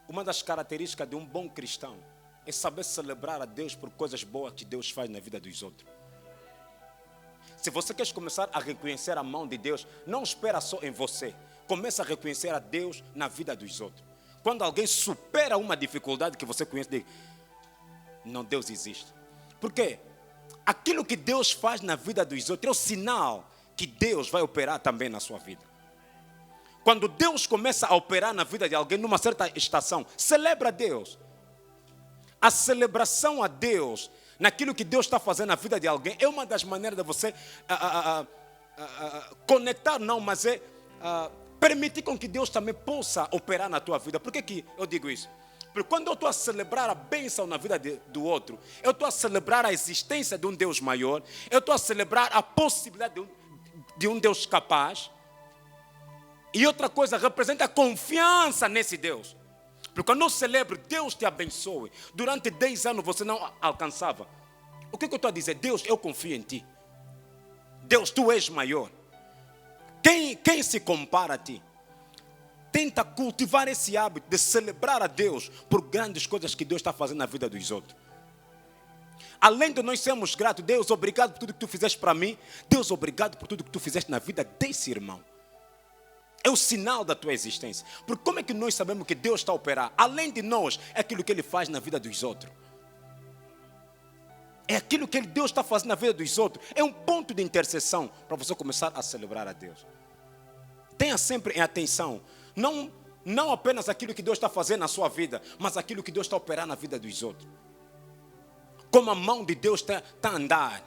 Uma das características de um bom cristão é saber celebrar a Deus por coisas boas que Deus faz na vida dos outros. Se você quer começar a reconhecer a mão de Deus, não espera só em você. Começa a reconhecer a Deus na vida dos outros. Quando alguém supera uma dificuldade que você conhece, diga: não, Deus existe. Por quê? Aquilo que Deus faz na vida dos outros é o sinal que Deus vai operar também na sua vida. Quando Deus começa a operar na vida de alguém numa certa estação, celebra a Deus. A celebração a Deus naquilo que Deus está fazendo na vida de alguém é uma das maneiras de você conectar, não, mas é permitir com que Deus também possa operar na tua vida. Por que eu digo isso? Porque quando eu estou a celebrar a bênção na vida do outro, eu estou a celebrar a existência de um Deus maior, eu estou a celebrar a possibilidade de um Deus capaz. E outra coisa, representa a confiança nesse Deus. Porque quando eu celebro, Deus te abençoe. Durante 10 anos você não alcançava. O que eu estou a dizer? Deus, eu confio em ti. Deus, tu és maior. Quem se compara a ti? Tenta cultivar esse hábito de celebrar a Deus por grandes coisas que Deus está fazendo na vida dos outros. Além de nós sermos gratos, Deus, obrigado por tudo que tu fizeste para mim. Deus, obrigado por tudo que tu fizeste na vida desse irmão. É o sinal da tua existência. Porque como é que nós sabemos que Deus está a operar? Além de nós, é aquilo que Ele faz na vida dos outros. É aquilo que Deus está fazendo na vida dos outros. É um ponto de intercessão para você começar a celebrar a Deus. Tenha sempre em atenção, não apenas aquilo que Deus está fazendo na sua vida, mas aquilo que Deus está a operar na vida dos outros. Como a mão de Deus está a andar.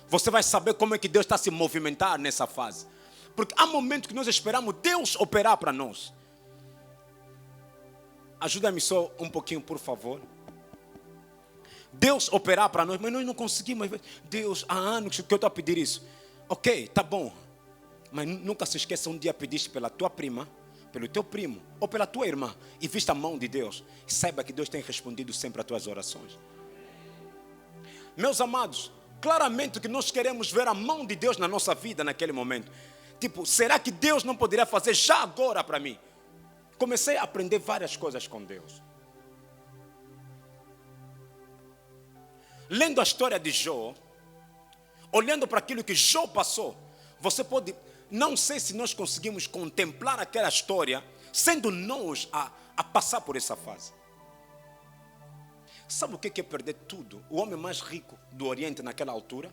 Você vai saber como é que Deus está a se movimentar nessa fase. Porque há momentos que nós esperamos Deus operar para nós. Ajuda-me só um pouquinho, por favor. Deus operar para nós, mas nós não conseguimos. Deus, há anos que eu estou a pedir isso. Ok, tá bom. Mas nunca se esqueça, um dia pediste pela tua prima, pelo teu primo ou pela tua irmã. E vista a mão de Deus. E saiba que Deus tem respondido sempre às tuas orações. Meus amados, claramente que nós queremos ver a mão de Deus na nossa vida naquele momento. Tipo, será que Deus não poderia fazer já agora para mim? Comecei a aprender várias coisas com Deus. Lendo a história de Jó, olhando para aquilo que Jó passou, você pode, não sei se nós conseguimos contemplar aquela história, sendo nós a passar por essa fase. Sabe o que é perder tudo? O homem mais rico do Oriente naquela altura,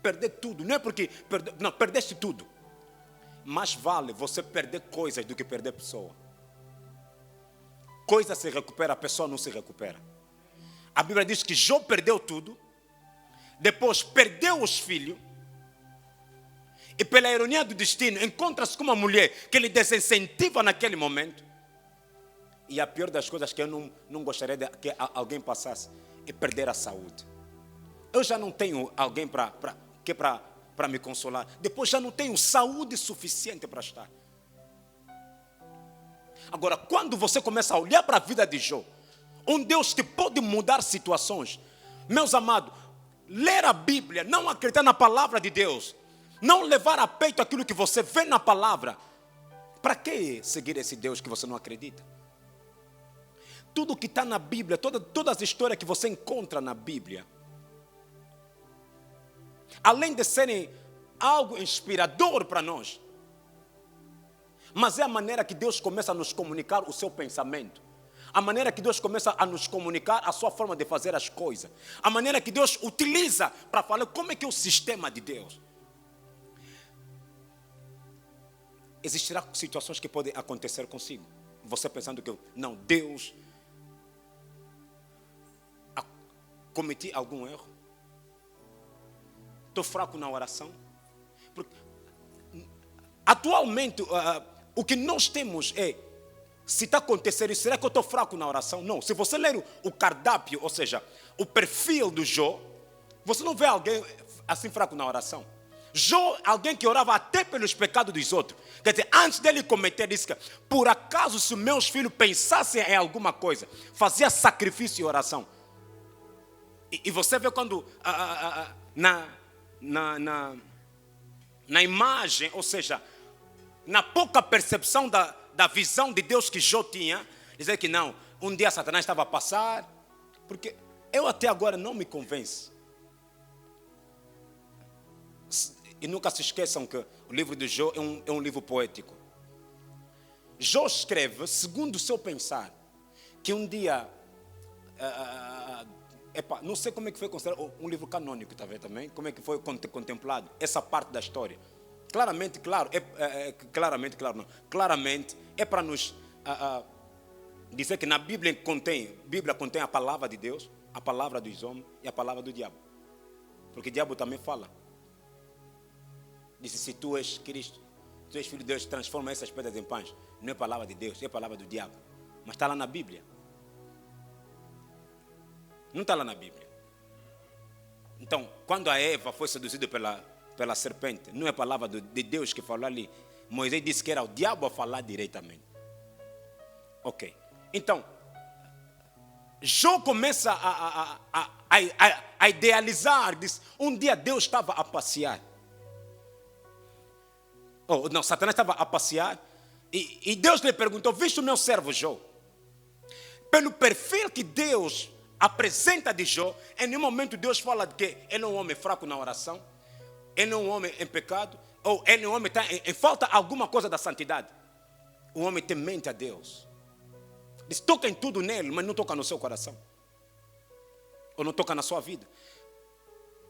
perder tudo, não é porque, não, perdeste tudo. Mais vale você perder coisas do que perder pessoa. Coisa se recupera, a pessoa não se recupera. A Bíblia diz que Jó perdeu tudo, depois perdeu os filhos, e pela ironia do destino, encontra-se com uma mulher que lhe desincentiva naquele momento. E a pior das coisas que eu não gostaria de que alguém passasse é perder a saúde. Eu já não tenho alguém para me consolar. Depois já não tenho saúde suficiente para estar. Agora, quando você começa a olhar para a vida de Jó, um Deus que pode mudar situações, meus amados, ler a Bíblia, não acreditar na palavra de Deus, não levar a peito aquilo que você vê na palavra, para que seguir esse Deus que você não acredita? Tudo que está na Bíblia, todas as histórias que você encontra na Bíblia, além de serem algo inspirador para nós, mas é a maneira que Deus começa a nos comunicar o seu pensamento, a maneira que Deus começa a nos comunicar a sua forma de fazer as coisas, a maneira que Deus utiliza para falar como é que é o sistema de Deus. Existirá situações que podem acontecer consigo, você pensando que não, Deus, cometi algum erro, estou fraco na oração. Porque, atualmente, o que nós temos é, se está acontecendo isso, será que eu estou fraco na oração? Não, se você ler o cardápio, ou seja, o perfil do Jó, você não vê alguém assim fraco na oração. Jó, alguém que orava até pelos pecados dos outros. Quer dizer, antes dele cometer, disse que, por acaso, se meus filhos pensassem em alguma coisa, fazia sacrifício e oração. E você vê quando na imagem, ou seja, na pouca percepção da visão de Deus que Jó tinha, dizer que não, Um dia Satanás estava a passar, porque eu até agora não me convenço. E nunca se esqueçam que o livro de Jó é um livro poético. Jó escreve, segundo o seu pensar, que um dia, não sei como é que foi considerado um livro canônico, tá vendo também? Como é que foi contemplado essa parte da história? Claramente, claro, claramente é para nos dizer que na Bíblia contém a palavra de Deus, a palavra dos homens e a palavra do diabo. Porque o diabo também fala. Disse, se tu és Cristo, tu és filho de Deus, transforma essas pedras em pães. Não é palavra de Deus, é palavra do diabo. Mas está lá na Bíblia. Não está lá na Bíblia. Então, quando a Eva foi seduzida pela serpente, não é palavra de Deus que falou ali. Moisés disse que era o diabo a falar diretamente. Ok. Então, Jó começa a idealizar. Diz, um dia Deus estava a passear. Satanás estava a passear. E Deus lhe perguntou, viste o meu servo Jó? Pelo perfil que Deus apresenta de Jó, em nenhum momento Deus fala de que ele é um homem fraco na oração, ele é um homem em pecado, ou ele é um homem que está em falta alguma coisa da santidade. O homem temente a Deus. Diz, toca em tudo nele, mas não toca no seu coração. Ou não toca na sua vida.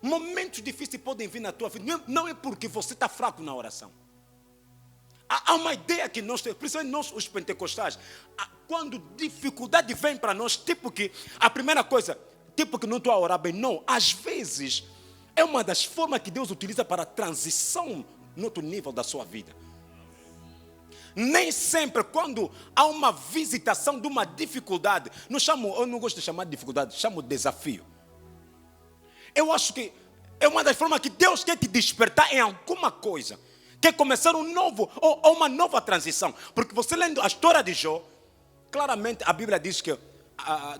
Momentos difíceis podem vir na tua vida, não é porque você está fraco na oração. Há uma ideia que nós temos, principalmente nós os pentecostais, quando dificuldade vem para nós, tipo que a primeira coisa, tipo que não estou a orar bem, não. Às vezes, é uma das formas que Deus utiliza para a transição no outro nível da sua vida. Nem sempre, quando há uma visitação de uma dificuldade, eu não gosto de chamar de dificuldade, chamo de desafio. Eu acho que é uma das formas que Deus quer te despertar em alguma coisa. Quer começar um novo, ou uma nova transição. Porque você lendo a história de Jó, claramente a Bíblia diz que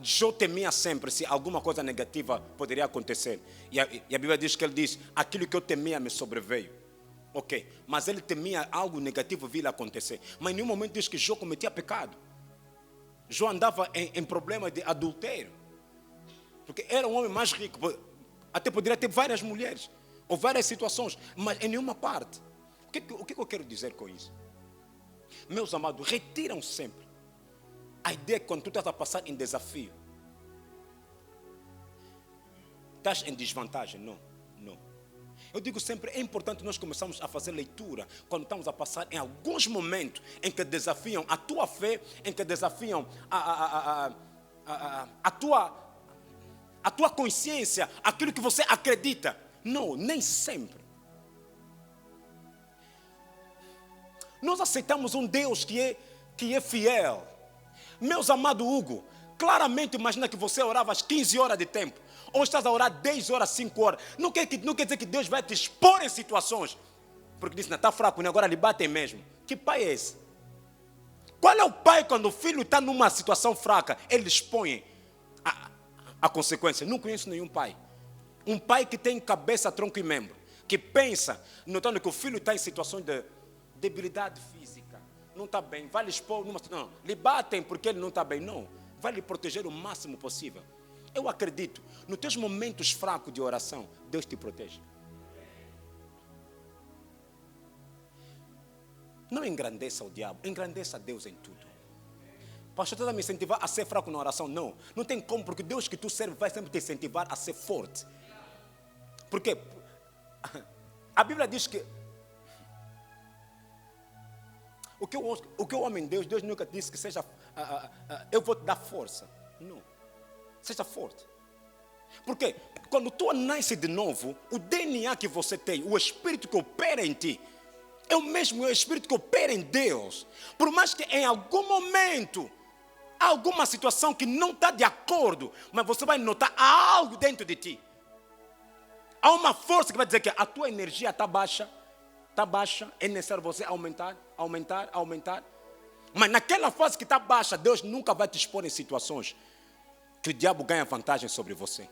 Jó temia sempre se alguma coisa negativa poderia acontecer. E a Bíblia diz que ele diz, aquilo que eu temia me sobreveio. Ok, mas ele temia algo negativo vir a acontecer. Mas em nenhum momento diz que Jó cometia pecado. Jó andava em problema de adultério. Porque era um homem mais rico. Até poderia ter várias mulheres. Ou várias situações. Mas em nenhuma parte. O que eu quero dizer com isso? Meus amados, retiram sempre a ideia que quando tu estás a passar em desafio, estás em desvantagem. Não. Eu digo sempre, é importante nós começarmos a fazer leitura quando estamos a passar em alguns momentos em que desafiam a tua fé, em que desafiam a tua consciência, aquilo que você acredita. Não, nem sempre. Nós aceitamos um Deus que é fiel. Meus amados Hugo, claramente imagina que você orava às 15 horas de tempo. Ou estás a orar 10 horas, 5 horas. Não quer dizer que Deus vai te expor em situações. Porque disse, não, está fraco, né? Agora lhe batem mesmo. Que pai é esse? Qual é o pai quando o filho está numa situação fraca? Ele expõe a consequência. Não conheço nenhum pai. Um pai que tem cabeça, tronco e membro. Que pensa, notando que o filho está em situações de debilidade física. Não está bem. Vai lhe expor numa situação. Não, lhe batem porque ele não está bem. Não. Vai lhe proteger o máximo possível. Eu acredito, nos teus momentos fracos de oração, Deus te protege. Não engrandeça o diabo, engrandeça Deus em tudo. Pastor, está a me incentivar a ser fraco na oração? Não, não tem como, porque Deus que tu serves vai sempre te incentivar a ser forte. Porque a Bíblia diz que o que eu amo em Deus, Deus nunca disse que seja, eu vou te dar força. Não. Seja forte. Porque quando tu nasce de novo, o DNA que você tem, o Espírito que opera em ti, é o mesmo Espírito que opera em Deus. Por mais que em algum momento, há alguma situação que não está de acordo, mas você vai notar algo dentro de ti. Há uma força que vai dizer que a tua energia está baixa, é necessário você aumentar. Mas naquela fase que está baixa, Deus nunca vai te expor em situações que o diabo ganha vantagem sobre você.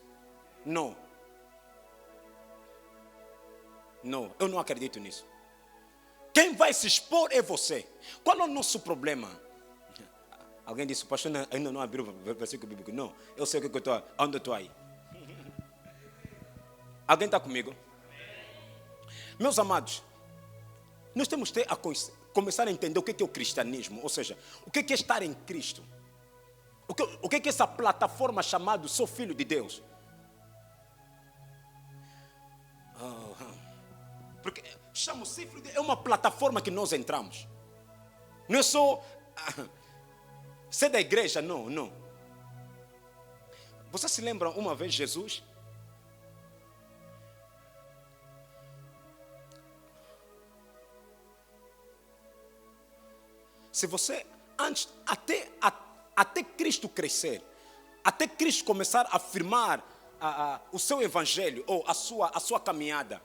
Não, eu não acredito nisso. Quem vai se expor é você. Qual é o nosso problema? Alguém disse, o pastor ainda não abriu o versículo bíblico. Não, eu sei o que eu estou, onde eu estou aí. Alguém está comigo? Meus amados, nós temos que começar a entender o que é o cristianismo. Ou seja, o que é estar em Cristo. O que é essa plataforma chamada Sou Filho de Deus. Porque chamo-se Filho de Deus, é uma plataforma que nós entramos. Não é só ser da igreja, não. Você se lembra uma vez Jesus? Se você, antes, até Cristo crescer, até Cristo começar a afirmar o seu evangelho, ou a sua caminhada,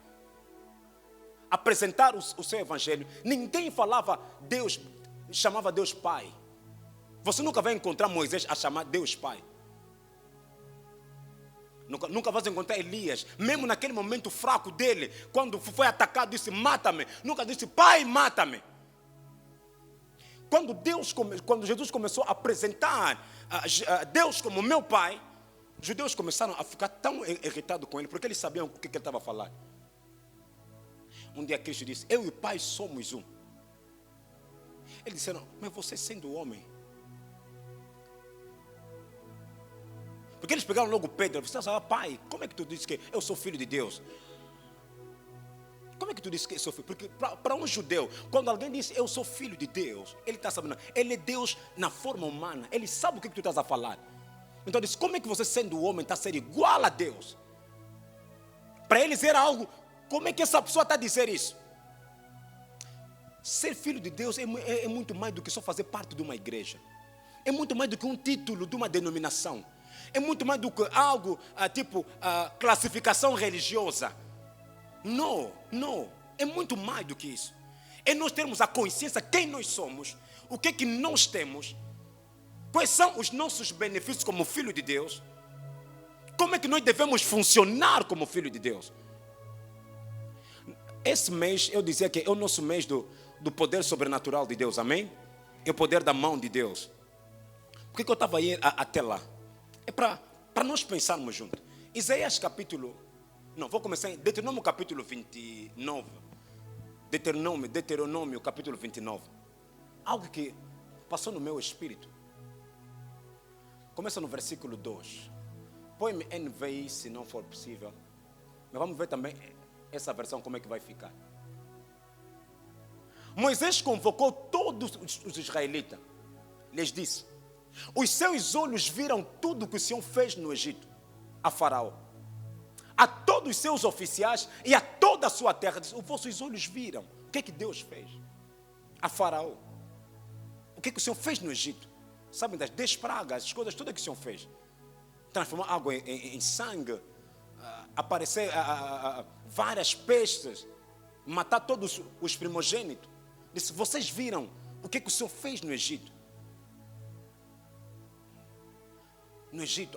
apresentar o seu evangelho, ninguém falava Deus, chamava Deus Pai. Você nunca vai encontrar Moisés a chamar Deus Pai. Nunca vai encontrar Elias, mesmo naquele momento fraco dele, quando foi atacado, disse, mata-me. Nunca disse, Pai, mata-me. Quando Jesus começou a apresentar Deus como meu Pai, os judeus começaram a ficar tão irritados com ele, porque eles sabiam o que ele estava falando. Um dia Cristo disse, eu e o Pai somos um. Eles disseram, mas você sendo homem. Porque eles pegaram logo Pedro, você sabe, Pai, como é que tu disse que eu sou filho de Deus? Como é que tu disse que eu sou filho? Porque para um judeu, quando alguém diz eu sou filho de Deus, ele está sabendo, ele é Deus na forma humana, ele sabe o que tu estás a falar. Então ele diz, como é que você sendo homem está a ser igual a Deus? Para eles era algo, como é que essa pessoa está a dizer isso? Ser filho de Deus é muito mais do que só fazer parte de uma igreja. É muito mais do que um título de uma denominação. É muito mais do que algo tipo classificação religiosa. Não. É muito mais do que isso. É nós termos a consciência quem nós somos, o que é que nós temos, quais são os nossos benefícios como filho de Deus, como é que nós devemos funcionar como filho de Deus. Esse mês eu dizia que é o nosso mês do poder sobrenatural de Deus, amém? É o poder da mão de Deus. Por que eu estava aí até lá? É para nós pensarmos juntos. Isaías capítulo... Não, vou começar em Deuteronômio capítulo 29. Deuteronômio capítulo 29. Algo que passou no meu espírito. Começa no versículo 2. Põe-me NVI se não for possível. Mas vamos ver também essa versão como é que vai ficar. Moisés convocou todos os israelitas. Lhes disse, os seus olhos viram tudo o que o Senhor fez no Egito, a Faraó, a todos os seus oficiais e a toda a sua terra. Diz, os vossos olhos viram o que é que Deus fez a Faraó, o que é que o Senhor fez no Egito. Sabem das 10 pragas, as coisas todas que o Senhor fez, transformar água em sangue, aparecer várias pestes, matar todos os primogênitos. Disse, vocês viram o que é que o Senhor fez no Egito,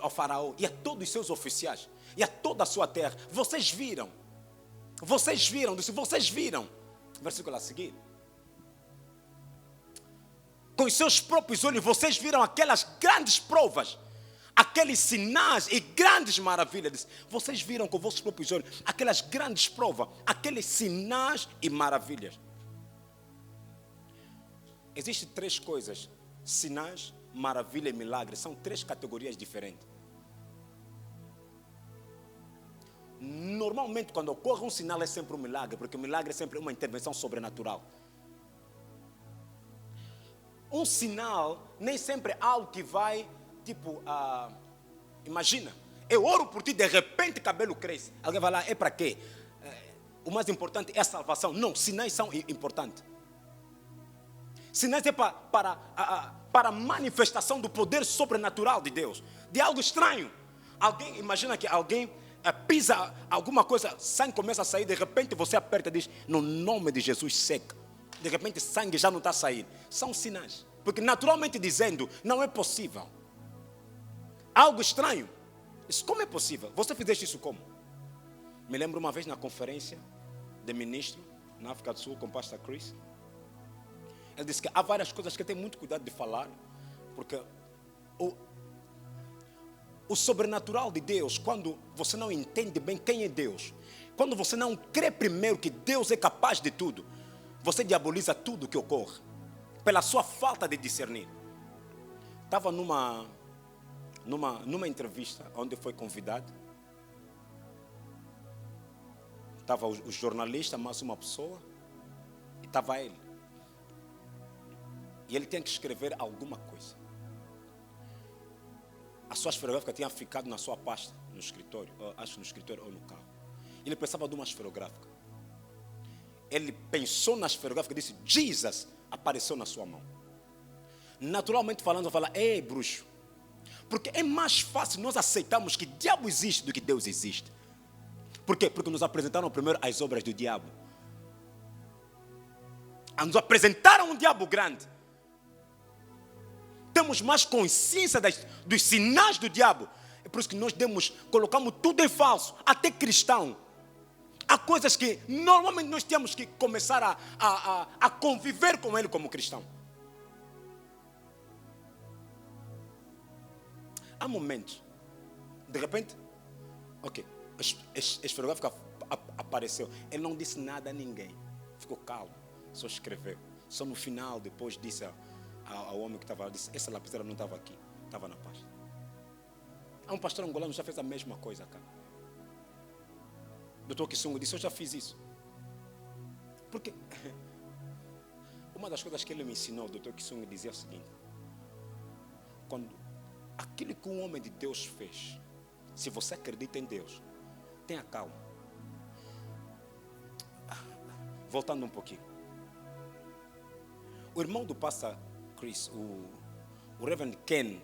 ao Faraó e a todos os seus oficiais e a toda a sua terra. Vocês viram, disse, vocês viram. Versículo a seguir. Com os seus próprios olhos vocês viram aquelas grandes provas, aqueles sinais e grandes maravilhas. Disse, vocês viram com vossos próprios olhos aquelas grandes provas, aqueles sinais e maravilhas. Existem 3 coisas: sinais, maravilha e milagre. São 3 categorias diferentes. Normalmente quando ocorre um sinal é sempre um milagre, porque o milagre é sempre uma intervenção sobrenatural. Um sinal nem sempre é algo que vai, tipo, imagina, eu oro por ti, de repente cabelo cresce. Alguém vai lá, é para quê? O mais importante é a salvação. Não, sinais são importantes. Sinais é para a manifestação do poder sobrenatural de Deus, de algo estranho. Alguém, imagina que alguém pisa alguma coisa, sangue começa a sair, de repente você aperta e diz, no nome de Jesus, seca. De repente sangue já não está a sair. São sinais, porque naturalmente dizendo, não é possível. Algo estranho. Isso, como é possível? Você fizeste isso como? Me lembro uma vez na conferência de ministro na África do Sul com o pastor Chris. Ele disse que há várias coisas que ele tem muito cuidado de falar, Porque o sobrenatural de Deus, quando você não entende bem quem é Deus, quando você não crê primeiro que Deus é capaz de tudo, você diaboliza tudo que ocorre, pela sua falta de discernir. Estava numa entrevista onde foi convidado. Estava o jornalista, mais uma pessoa, e estava ele. E ele tinha que escrever alguma coisa. A sua esferográfica tinha ficado na sua pasta, no escritório, acho no escritório ou no carro. Ele precisava de uma esferográfica. Ele pensou na esferográfica e disse, Jesus apareceu na sua mão. Naturalmente falando, eu falo, ei, bruxo. Porque é mais fácil nós aceitarmos que diabo existe do que Deus existe. Por quê? Porque nos apresentaram primeiro as obras do diabo. Nos apresentaram um diabo grande. Temos mais consciência dos sinais do diabo. É por isso que nós colocamos tudo em falso, até cristão. Há coisas que normalmente nós temos que começar a conviver com ele como cristão. Há momentos, de repente, ok, a esferográfica apareceu. Ele não disse nada a ninguém. Ficou calmo, só escreveu. Só no final, depois disse ao homem que estava lá, disse, essa lapiseira não estava aqui, estava na pasta. Há um pastor angolano que já fez a mesma coisa, cara. O Dr. Kisungo disse, eu já fiz isso. Porque uma das coisas que ele me ensinou, o Dr. Kisungo dizia o seguinte, quando aquilo que um homem de Deus fez, se você acredita em Deus, tenha calma. Voltando um pouquinho. O irmão do pastor Chris, o Reverend Ken,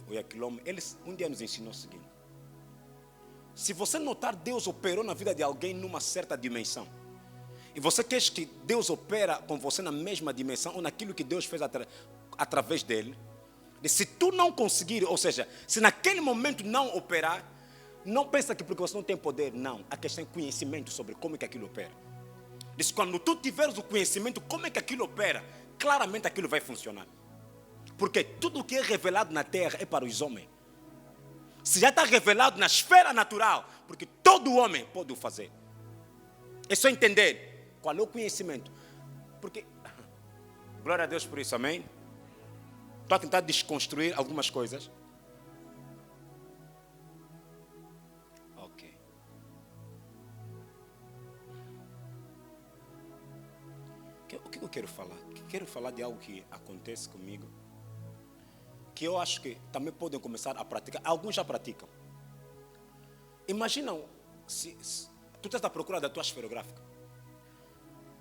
o Yakilome, eles um dia nos ensinou o seguinte. Se você notar, Deus operou na vida de alguém numa certa dimensão. E você quer que Deus opera com você na mesma dimensão, ou naquilo que Deus fez através dele. E se tu não conseguir, ou seja, se naquele momento não operar, não pensa que porque você não tem poder, não. A questão é conhecimento sobre como é que aquilo opera. Diz, quando tu tiveres o conhecimento como é que aquilo opera, claramente aquilo vai funcionar. Porque tudo o que é revelado na terra é para os homens. Se já está revelado na esfera natural, porque todo homem pode o fazer. É só entender qual é o conhecimento. Porque, glória a Deus por isso, amém? Estou a tentar desconstruir algumas coisas. Ok. O que eu quero falar? Quero falar de algo que acontece comigo, que eu acho que também podem começar a praticar. Alguns já praticam. Imaginam, se tu estás à procura da tua esferográfica.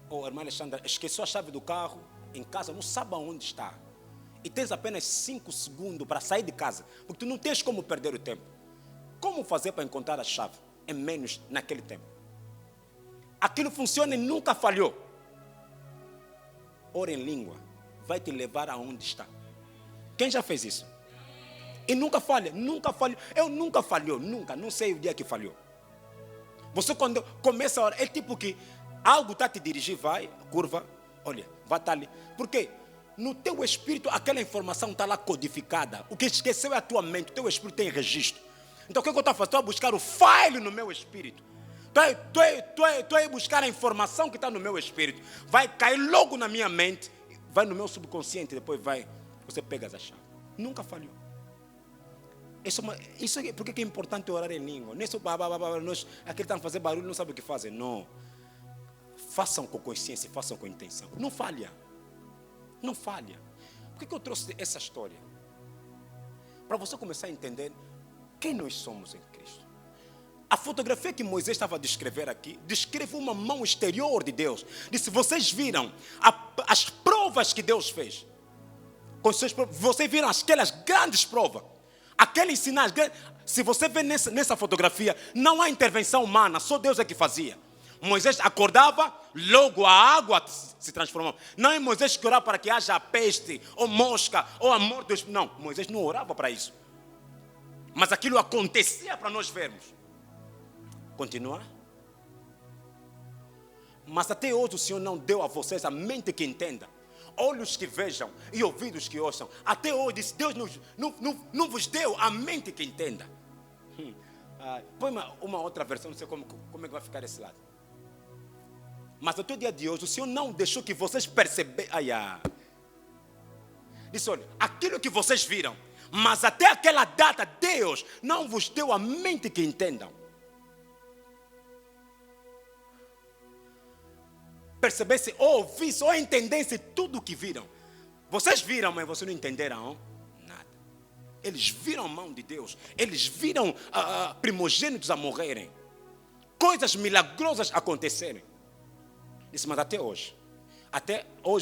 Ou, irmã Alexandra, esqueceu a chave do carro em casa, não sabe aonde está. E tens apenas 5 segundos para sair de casa, porque tu não tens como perder o tempo. Como fazer para encontrar a chave? Em menos naquele tempo. Aquilo funciona e nunca falhou. Ora em língua, vai te levar aonde está. Quem já fez isso? E nunca falha, nunca falhou. Eu nunca falhou, nunca, não sei o dia que falhou. Você quando começa a orar, é tipo que algo está a te dirigir, vai, curva, olha, vai estar ali. Por quê? No teu espírito, aquela informação está lá codificada. O que esqueceu é a tua mente, o teu espírito tem registro. Então o que eu estou a fazer? Estou a buscar o file no meu espírito. Estou a buscar a informação que está no meu espírito. Vai cair logo na minha mente, vai no meu subconsciente, depois vai, você pega a chave. Nunca falhou. Isso é porque é importante orar em língua. Não é só nós aqueles estão a fazer barulho, não sabem o que fazem. Não. Façam com consciência, façam com intenção. Não falha. Não falha. Por que eu trouxe essa história? Para você começar a entender quem nós somos em Cristo. A fotografia que Moisés estava a descrever aqui, descreve uma mão exterior de Deus. Disse, vocês viram as provas que Deus fez. Vocês viram aquelas grandes provas. Aqueles sinais. Se você vê nessa fotografia, não há intervenção humana, só Deus é que fazia. Moisés acordava, logo a água se transformava. Não é Moisés que orava para que haja peste, ou mosca, ou a morte. Não, Moisés não orava para isso. Mas aquilo acontecia para nós vermos. Continuar? Mas até hoje o Senhor não deu a vocês a mente que entenda. olhos que vejam e ouvidos que ouçam. Até hoje, disse, Deus não vos deu a mente que entenda. Põe uma outra versão, não sei como é que vai ficar esse lado. Mas até o dia de hoje, o Senhor não deixou que vocês perceberam. Disse, olha, aquilo que vocês viram, mas até aquela data, Deus não vos deu a mente que entendam. Percebesse, ou ouvisse, ou entendesse tudo o que viram. Vocês viram, mas vocês não entenderam nada. Eles viram a mão de Deus. Eles viram primogênitos a morrerem. Coisas milagrosas acontecerem. Disse, mas até hoje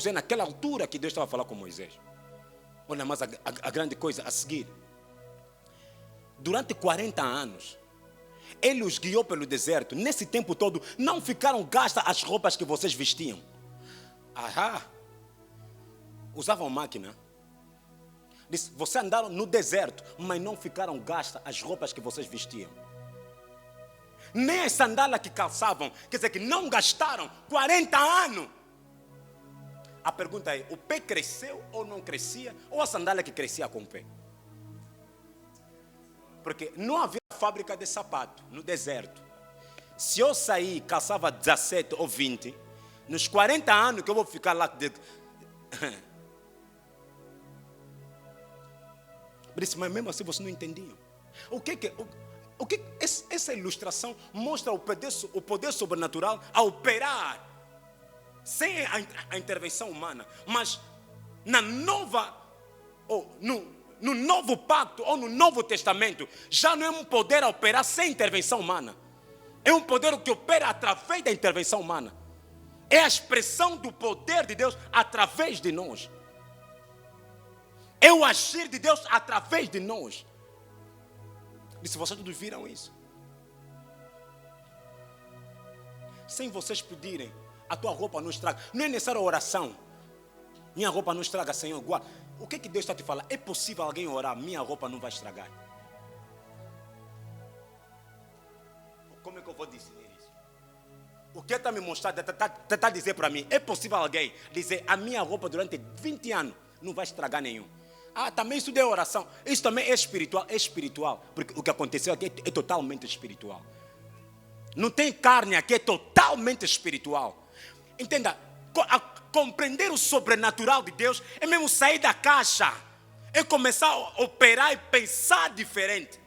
é naquela altura que Deus estava a falar com Moisés. Olha, mas a grande coisa a seguir. Durante 40 anos, Ele os guiou pelo deserto. Nesse tempo todo, não ficaram gastas as roupas que vocês vestiam. Usavam máquina. Disse, vocês andaram no deserto, mas não ficaram gastas as roupas que vocês vestiam. Nem as sandálias que calçavam. Quer dizer que não gastaram 40 anos. A pergunta é, o pé cresceu ou não crescia? Ou a sandália que crescia com o pé? Porque não havia fábrica de sapato no deserto. Se eu sair, calçava 17 ou 20, nos 40 anos que eu vou ficar lá... Mas mesmo assim vocês não entendiam. Essa ilustração mostra o poder sobrenatural a operar sem a intervenção humana. Mas no novo pacto ou no Novo Testamento, já não é um poder a operar sem intervenção humana. É um poder que opera através da intervenção humana. É a expressão do poder de Deus através de nós. É o agir de Deus através de nós. E se vocês todos viram isso? Sem vocês pedirem, a tua roupa não estraga. Não é necessário oração. Minha roupa não estraga, Senhor. Guarda. O que Deus está te falando? É possível alguém orar, minha roupa não vai estragar. Como é que eu vou dizer isso? O que está me mostrando, está a dizer para mim, é possível alguém dizer, a minha roupa durante 20 anos não vai estragar nenhum. Também isso é oração. Isso também é espiritual. Porque o que aconteceu aqui é totalmente espiritual. Não tem carne aqui, é totalmente espiritual. Entenda, compreender o sobrenatural de Deus é mesmo sair da caixa. É começar a operar e pensar diferente.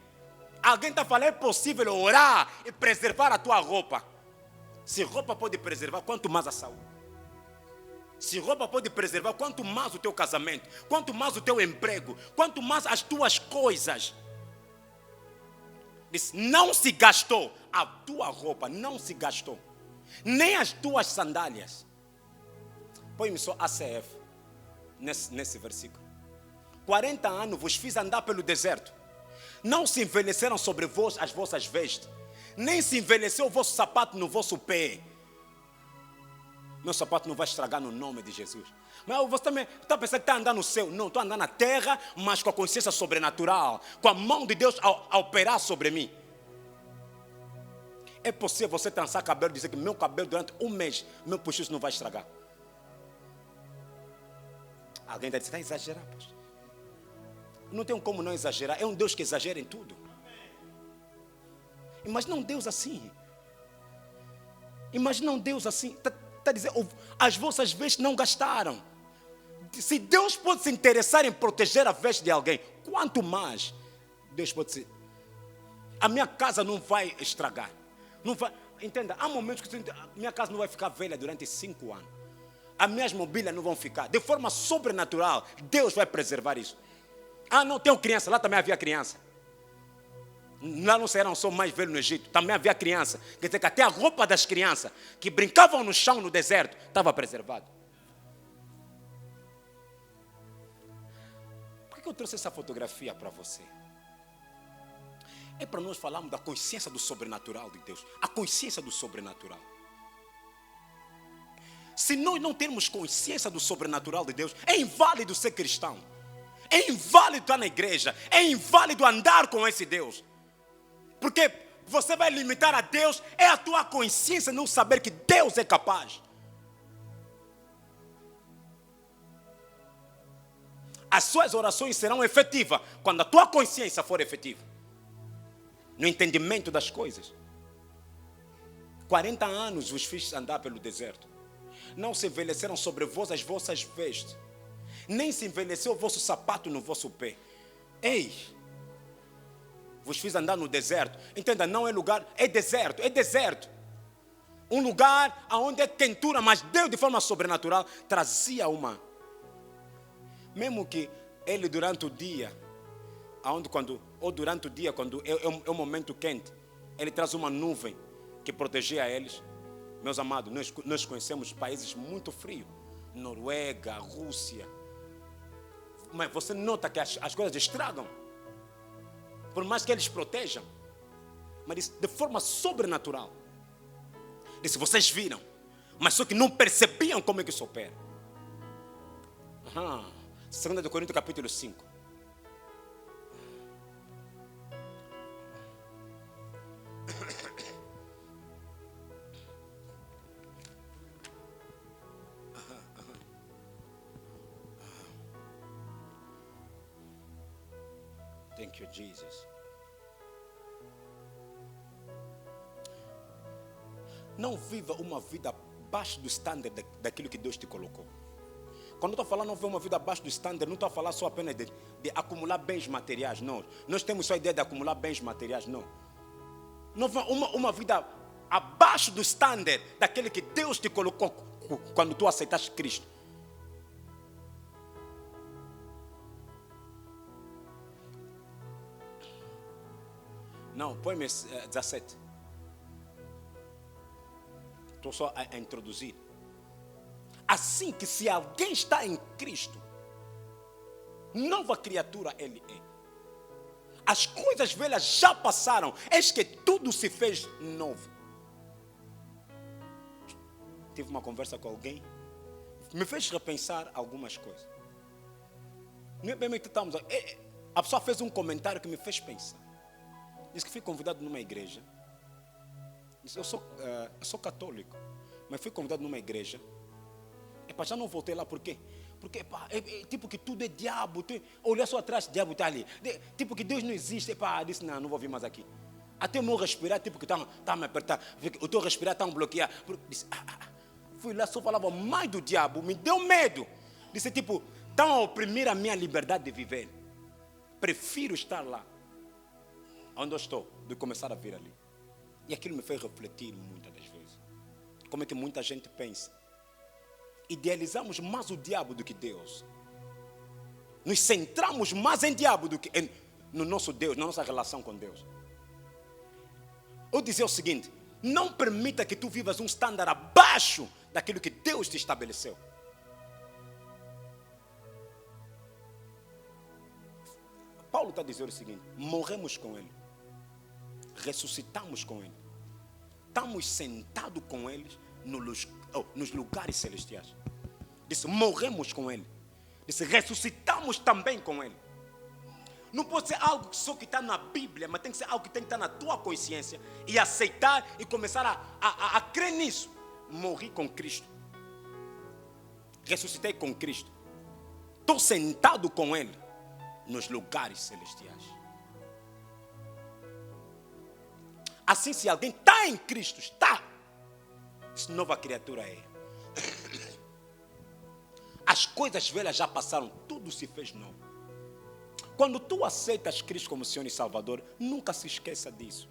Alguém está falando, é possível orar e preservar a tua roupa. Se roupa pode preservar, quanto mais a saúde. Se roupa pode preservar, quanto mais o teu casamento, quanto mais o teu emprego, quanto mais as tuas coisas. Diz, não se gastou a tua roupa, não se gastou. Nem as tuas sandálias. Põe-me só ACF nesse versículo. 40 anos vos fiz andar pelo deserto. Não se envelheceram sobre vós as vossas vestes, nem se envelheceu o vosso sapato no vosso pé. Meu sapato não vai estragar no nome de Jesus. Mas você também está pensando que está andando no céu. Não, estou andando na terra, mas com a consciência sobrenatural. Com a mão de Deus a operar sobre mim. É possível você trançar cabelo e dizer que meu cabelo durante um mês, meu puxuço não vai estragar. Alguém está dizendo, está exagerando, pastor. Não tem como não exagerar. É um Deus que exagera em tudo. Imagina um Deus assim. Imagina um Deus assim. Está dizendo, as vossas vestes não gastaram. Se Deus pode se interessar em proteger a veste de alguém, quanto mais Deus pode se... A minha casa não vai estragar. Não vai... Entenda, há momentos que a minha casa não vai ficar velha durante 5 anos. As minhas mobílias não vão ficar. De forma sobrenatural, Deus vai preservar isso. Não tenho criança. Lá também havia criança. Lá não eram só mais velhos no Egito. Também havia criança. Quer dizer que até a roupa das crianças que brincavam no chão no deserto estava preservada. Por que eu trouxe essa fotografia para você? É para nós falarmos da consciência do sobrenatural de Deus. A consciência do sobrenatural. Se nós não termos consciência do sobrenatural de Deus, é inválido ser cristão. É inválido estar na igreja. É inválido andar com esse Deus. Porque você vai limitar a Deus, é a tua consciência não saber que Deus é capaz. As suas orações serão efetivas quando a tua consciência for efetiva. No entendimento das coisas. 40 anos vos fiz andar pelo deserto. Não se envelheceram sobre vós as vossas vestes. Nem se envelheceu o vosso sapato no vosso pé. Ei! Vos fiz andar no deserto. Entenda, não é lugar, é deserto, é deserto. Um lugar onde é quentura, mas Deus de forma sobrenatural trazia uma. Mesmo que ele durante o dia, durante o dia, quando é um momento quente, ele traz uma nuvem que protegia eles. Meus amados, nós conhecemos países muito frios. Noruega, Rússia. Mas você nota que as coisas estragam. Por mais que eles protejam. Mas de forma sobrenatural. Disse, vocês viram. Mas só que não percebiam como é que isso opera. 2 Coríntios capítulo 5. Thank you, Jesus. Não viva uma vida abaixo do standard daquilo que Deus te colocou. Quando eu estou falando não viver uma vida abaixo do standard, não estou a falar só apenas de acumular bens materiais, não. Nós temos só a ideia de acumular bens materiais, não. Não uma vida abaixo do standard daquele que Deus te colocou quando tu aceitaste Cristo. Não, põe-me 17. Estou só a introduzir. Assim que se alguém está em Cristo, nova criatura ele é. As coisas velhas já passaram, eis que tudo se fez novo. Tive uma conversa com alguém, me fez repensar algumas coisas. Não é bem que estamos. A pessoa fez um comentário que me fez pensar. Disse que fui convidado numa igreja. Disse, eu sou católico, mas fui convidado numa igreja. Já não voltei lá, por quê? Porque tipo que tudo é diabo. Olha só atrás, o diabo está ali. Tipo que Deus não existe. Disse, não vou vir mais aqui. Até o meu respirar, tipo que está a me apertar. O teu respirar está a me bloquear. Disse, fui lá, só falava mais do diabo. Me deu medo. Disse, tipo, estão a oprimir a minha liberdade de viver. Prefiro estar lá, onde eu estou, do que começar a vir ali. E aquilo me fez refletir muitas das vezes. Como é que muita gente pensa. Idealizamos mais o diabo do que Deus. Nos centramos mais em diabo do que no nosso Deus, na nossa relação com Deus. Eu dizer o seguinte, não permita que tu vivas um estándar abaixo daquilo que Deus te estabeleceu. Paulo está dizendo o seguinte, morremos com Ele, ressuscitamos com Ele, estamos sentados com Ele nos lugares celestiais. Disse, morremos com Ele. Disse, ressuscitamos também com Ele. Não pode ser algo só que está na Bíblia, mas tem que ser algo que tem que estar na tua consciência e aceitar e começar a crer nisso. Morri com Cristo. Ressuscitei com Cristo. Estou sentado com Ele nos lugares celestiais. Assim, se alguém está em Cristo, está. Nova criatura é. As coisas velhas já passaram, tudo se fez novo. Quando tu aceitas Cristo como Senhor e Salvador, nunca se esqueça disso.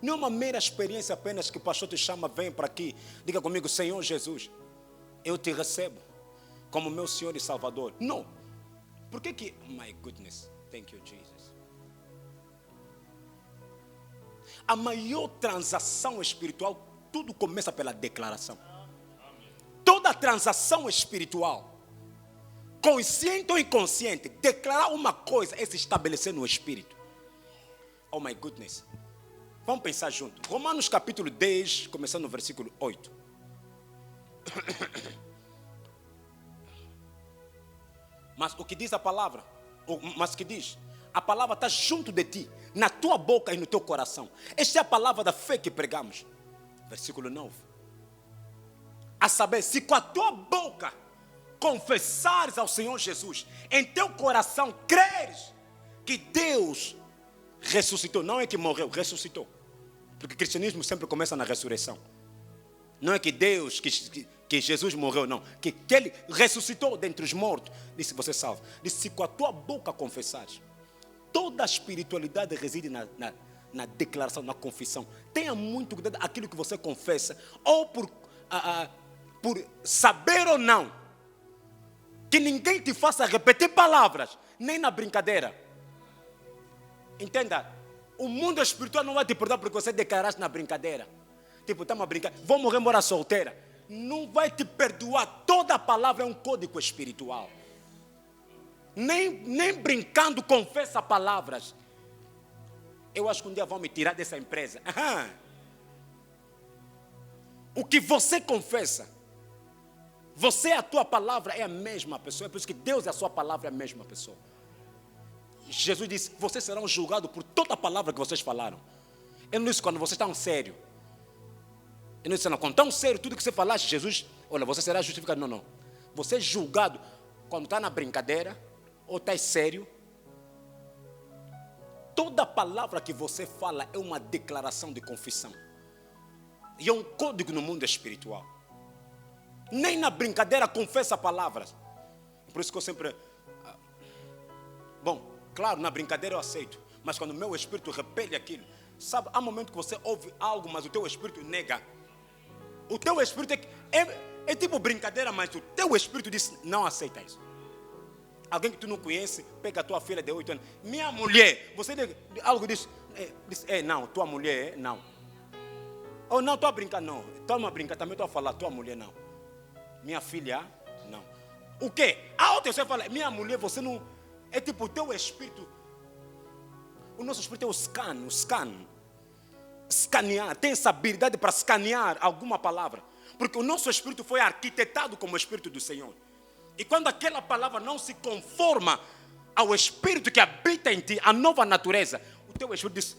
Não é uma mera experiência apenas que o pastor te chama, vem para aqui, diga comigo, Senhor Jesus, eu te recebo como meu Senhor e Salvador. Não. Por que my goodness, thank you Jesus. A maior transação espiritual, tudo começa pela declaração. Toda transação espiritual, consciente ou inconsciente, declarar uma coisa é se estabelecer no espírito. Oh my goodness. Vamos pensar junto. Romanos capítulo 10, começando no versículo 8. Mas o que diz a palavra? Mas o que diz? A palavra está junto de ti, na tua boca e no teu coração. Esta é a palavra da fé que pregamos. Versículo 9. A saber, se com a tua boca confessares ao Senhor Jesus, em teu coração creres que Deus ressuscitou. Não é que morreu, ressuscitou. Porque o cristianismo sempre começa na ressurreição. Não é que Deus, que Jesus morreu, não. Que ele ressuscitou dentre os mortos. Disse, você salva. Disse, se com a tua boca confessares. Toda a espiritualidade reside na declaração, na confissão. Tenha muito cuidado aquilo que você confessa. Ou por saber ou não. Que ninguém te faça repetir palavras. Nem na brincadeira. Entenda. O mundo espiritual não vai te perdoar porque você declaraste na brincadeira. Tipo, estamos a brincar. Vou morrer, morar solteira. Não vai te perdoar. Toda palavra é um código espiritual. Nem brincando confessa palavras. Eu acho que um dia vão me tirar dessa empresa. O que você confessa, você, a tua palavra é a mesma pessoa. É por isso que Deus e a sua palavra é a mesma pessoa. Jesus disse, vocês serão julgados por toda a palavra que vocês falaram. Ele não disse quando vocês estão sérios. Ele não disse, não, quando tão sério, tudo que você falaste, Jesus, olha, você será justificado. Não. Você é julgado quando está na brincadeira, ou está sério. Toda palavra que você fala é uma declaração de confissão. E é um código no mundo espiritual. Nem na brincadeira confessa palavras. Por isso que eu sempre... Bom, claro, na brincadeira eu aceito. Mas quando o meu espírito repele aquilo, sabe, há momentos que você ouve algo, mas o teu espírito nega. O teu espírito é tipo brincadeira, mas o teu espírito diz, não aceita isso. Alguém que tu não conhece, pega a tua filha de 8 anos. Minha mulher, você algo diz, não, tua mulher, não. Ou não, estou a brincar, não. Estou a brincar, também estou a falar, tua mulher, não. Minha filha, não. O quê? A outra você fala, minha mulher, você não... É tipo o teu espírito. O nosso espírito é o scan. Escanear, tem essa habilidade para escanear alguma palavra. Porque o nosso espírito foi arquitetado como o espírito do Senhor. E quando aquela palavra não se conforma ao espírito que habita em ti, a nova natureza, o teu espírito diz,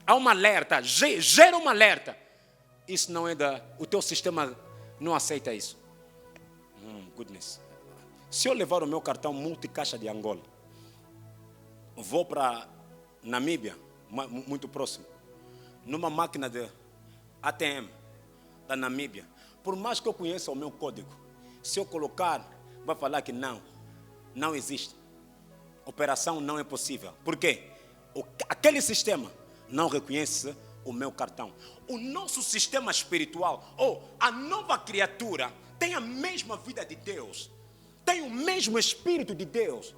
há uma alerta, gera uma alerta. Isso não é o teu sistema não aceita isso. Goodness. Se eu levar o meu cartão multicaixa de Angola, vou para Namíbia, muito próximo, numa máquina de ATM da Namíbia, por mais que eu conheça o meu código, se eu colocar, vai falar que não existe. Operação não é possível. Por quê? Aquele sistema não reconhece o meu cartão. O nosso sistema espiritual, a nova criatura, tem a mesma vida de Deus. Tem o mesmo Espírito de Deus.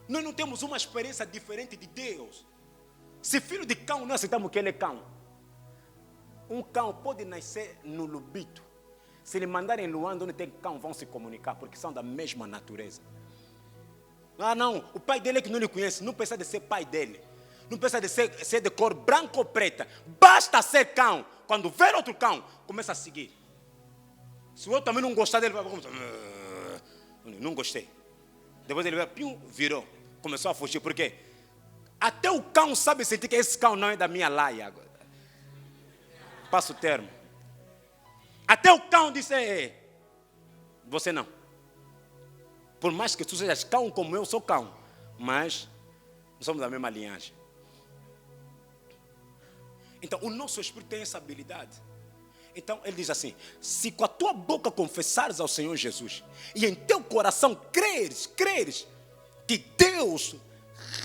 Nós não temos uma experiência diferente de Deus. Se filho de cão, nós aceitamos que ele é cão. Um cão pode nascer no Lubito. Se lhe mandarem em Luanda, onde tem cão, vão se comunicar, porque são da mesma natureza. Não, o pai dele é que não lhe conhece, não precisa de ser pai dele. Não precisa de ser de cor branca ou preta. Basta ser cão. Quando ver outro cão, começa a seguir. Se o outro também não gostar dele, vai começar. Não gostei. Depois ele virou. Começou a fugir. Por quê? Até o cão sabe sentir que esse cão não é da minha laia. Passa o termo. Até o cão disse, você não. Por mais que tu sejas cão como eu sou cão, mas somos da mesma linhagem. Então, o nosso espírito tem essa habilidade. Então, ele diz assim, se com a tua boca confessares ao Senhor Jesus, e em teu coração creres que Deus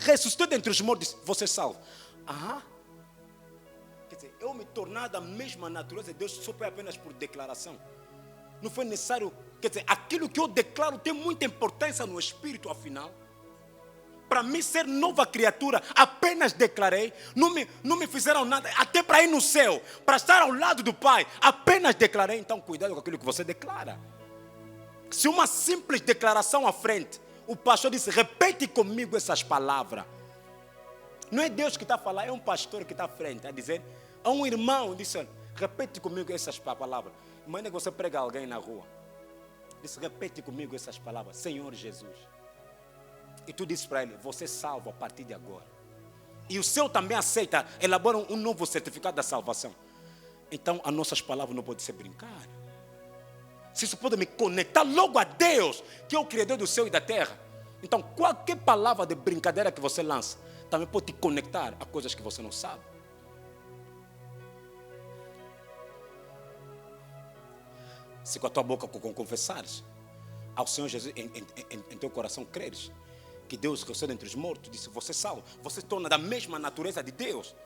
ressuscitou dentre os mortos, você é salvo. Quer dizer, eu me tornar da mesma natureza de Deus só foi apenas por declaração. Não foi necessário, quer dizer, aquilo que eu declaro tem muita importância no espírito, afinal. Para mim ser nova criatura, apenas declarei, não me fizeram nada, até para ir no céu, para estar ao lado do Pai, apenas declarei. Então cuidado com aquilo que você declara. Se uma simples declaração à frente, o pastor disse, repete comigo essas palavras. Não é Deus que está a falar, é um pastor que está à frente, a dizer, a um irmão, disse, repete comigo essas palavras. Imagina que você prega alguém na rua, disse, repete comigo essas palavras, Senhor Jesus. E tu dizes para ele, você é salvo a partir de agora. E o seu também aceita, elabora um novo certificado da salvação. Então, as nossas palavras não podem ser brincar. se isso pode me conectar logo a Deus, que é o Criador do céu e da terra, então qualquer palavra de brincadeira que você lança também pode te conectar a coisas que você não sabe. Se com a tua boca confessares ao Senhor Jesus em teu coração creres que Deus ressuscitou entre os mortos, disse, você salvo, você se torna da mesma natureza de Deus,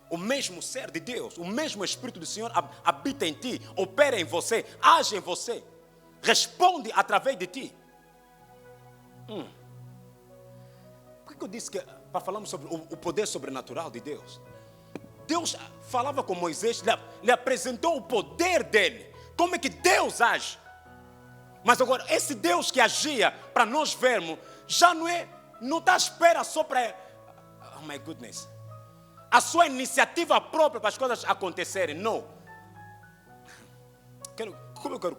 o mesmo ser de Deus, o mesmo Espírito do Senhor habita em ti, opera em você, age em você, responde através de ti. Por que eu disse que para falarmos sobre o poder sobrenatural de Deus? Deus falava com Moisés, lhe apresentou o poder dele, como é que Deus age. Mas agora, esse Deus que agia para nós vermos, já não está à espera só para, oh my goodness, a sua iniciativa própria para as coisas acontecerem. Não. Como eu quero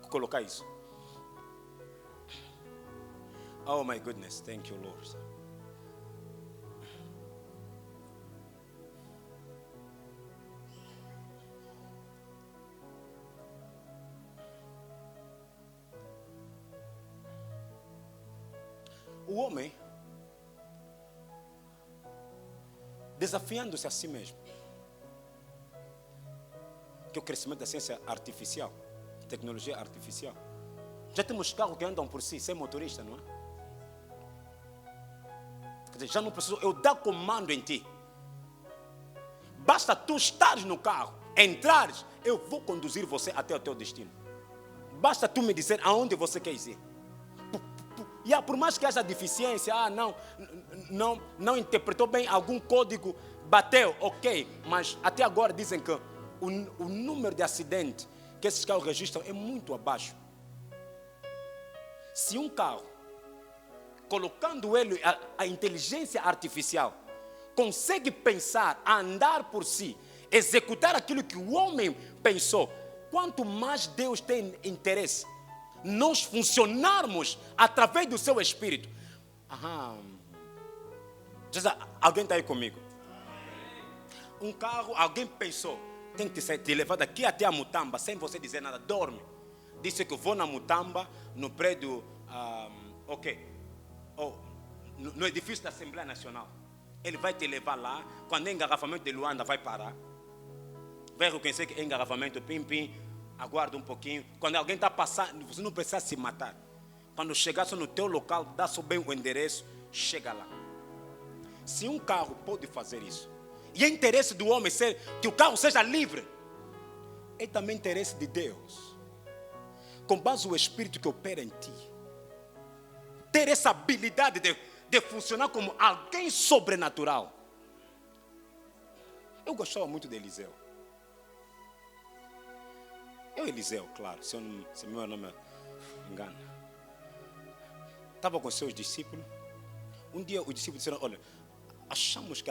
colocar isso? Oh my goodness, thank you, Lord. O homem, desafiando-se a si mesmo, que é o crescimento da ciência artificial, tecnologia artificial. Já temos carros que andam por si, sem motorista, não é? Quer dizer, já não preciso eu dar comando em ti. Basta tu estares no carro, entrares, eu vou conduzir você até o teu destino. Basta tu me dizer aonde você quer ir. E por mais que haja deficiência, não interpretou bem algum código, bateu, ok. Mas até agora dizem que o número de acidentes que esses carros registram é muito abaixo. Se um carro, colocando ele a inteligência artificial, consegue pensar, andar por si, executar aquilo que o homem pensou, quanto mais Deus tem interesse nós funcionarmos através do seu Espírito. Alguém está aí comigo? Um carro, alguém pensou, tem que te levar daqui até a Mutamba, sem você dizer nada, dorme. Disse que eu vou na Mutamba, no prédio, no edifício da Assembleia Nacional. Ele vai te levar lá, quando é engarrafamento de Luanda, vai parar. Vai reconhecer que é engarrafamento, pim, aguarda um pouquinho. Quando alguém está passando, você não precisa se matar. Quando chegar só no teu local, dá só bem o endereço, chega lá. Se um carro pode fazer isso, e é interesse do homem que o carro seja livre, é também interesse de Deus, com base no Espírito que opera em ti, ter essa habilidade de funcionar como alguém sobrenatural. Eu gostava muito de Eliseu. Eliseu, claro, se meu nome me engana. Estava com seus discípulos. Um dia os discípulos disseram, olha, achamos que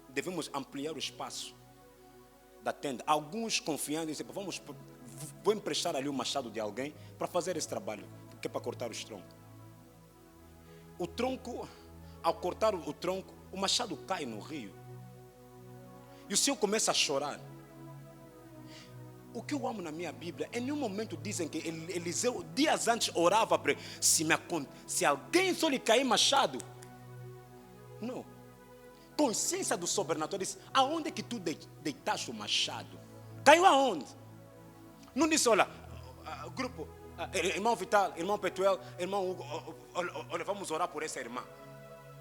devemos ampliar o espaço da tenda. Alguns confiando, disseram, vou emprestar ali o machado de alguém para fazer esse trabalho, porque é para cortar os troncos. O tronco, ao cortar o tronco, o machado cai no rio. E o Senhor começa a chorar. O que eu amo na minha Bíblia, em nenhum momento dizem que Eliseu, dias antes, orava para se alguém só lhe cair machado. Não. Consciência do sobrenatural diz, aonde é que tu deitaste o machado? Caiu aonde? Não disse, olha, grupo, irmão Vital, irmão Petuel, irmão Hugo, olha, vamos orar por essa irmã.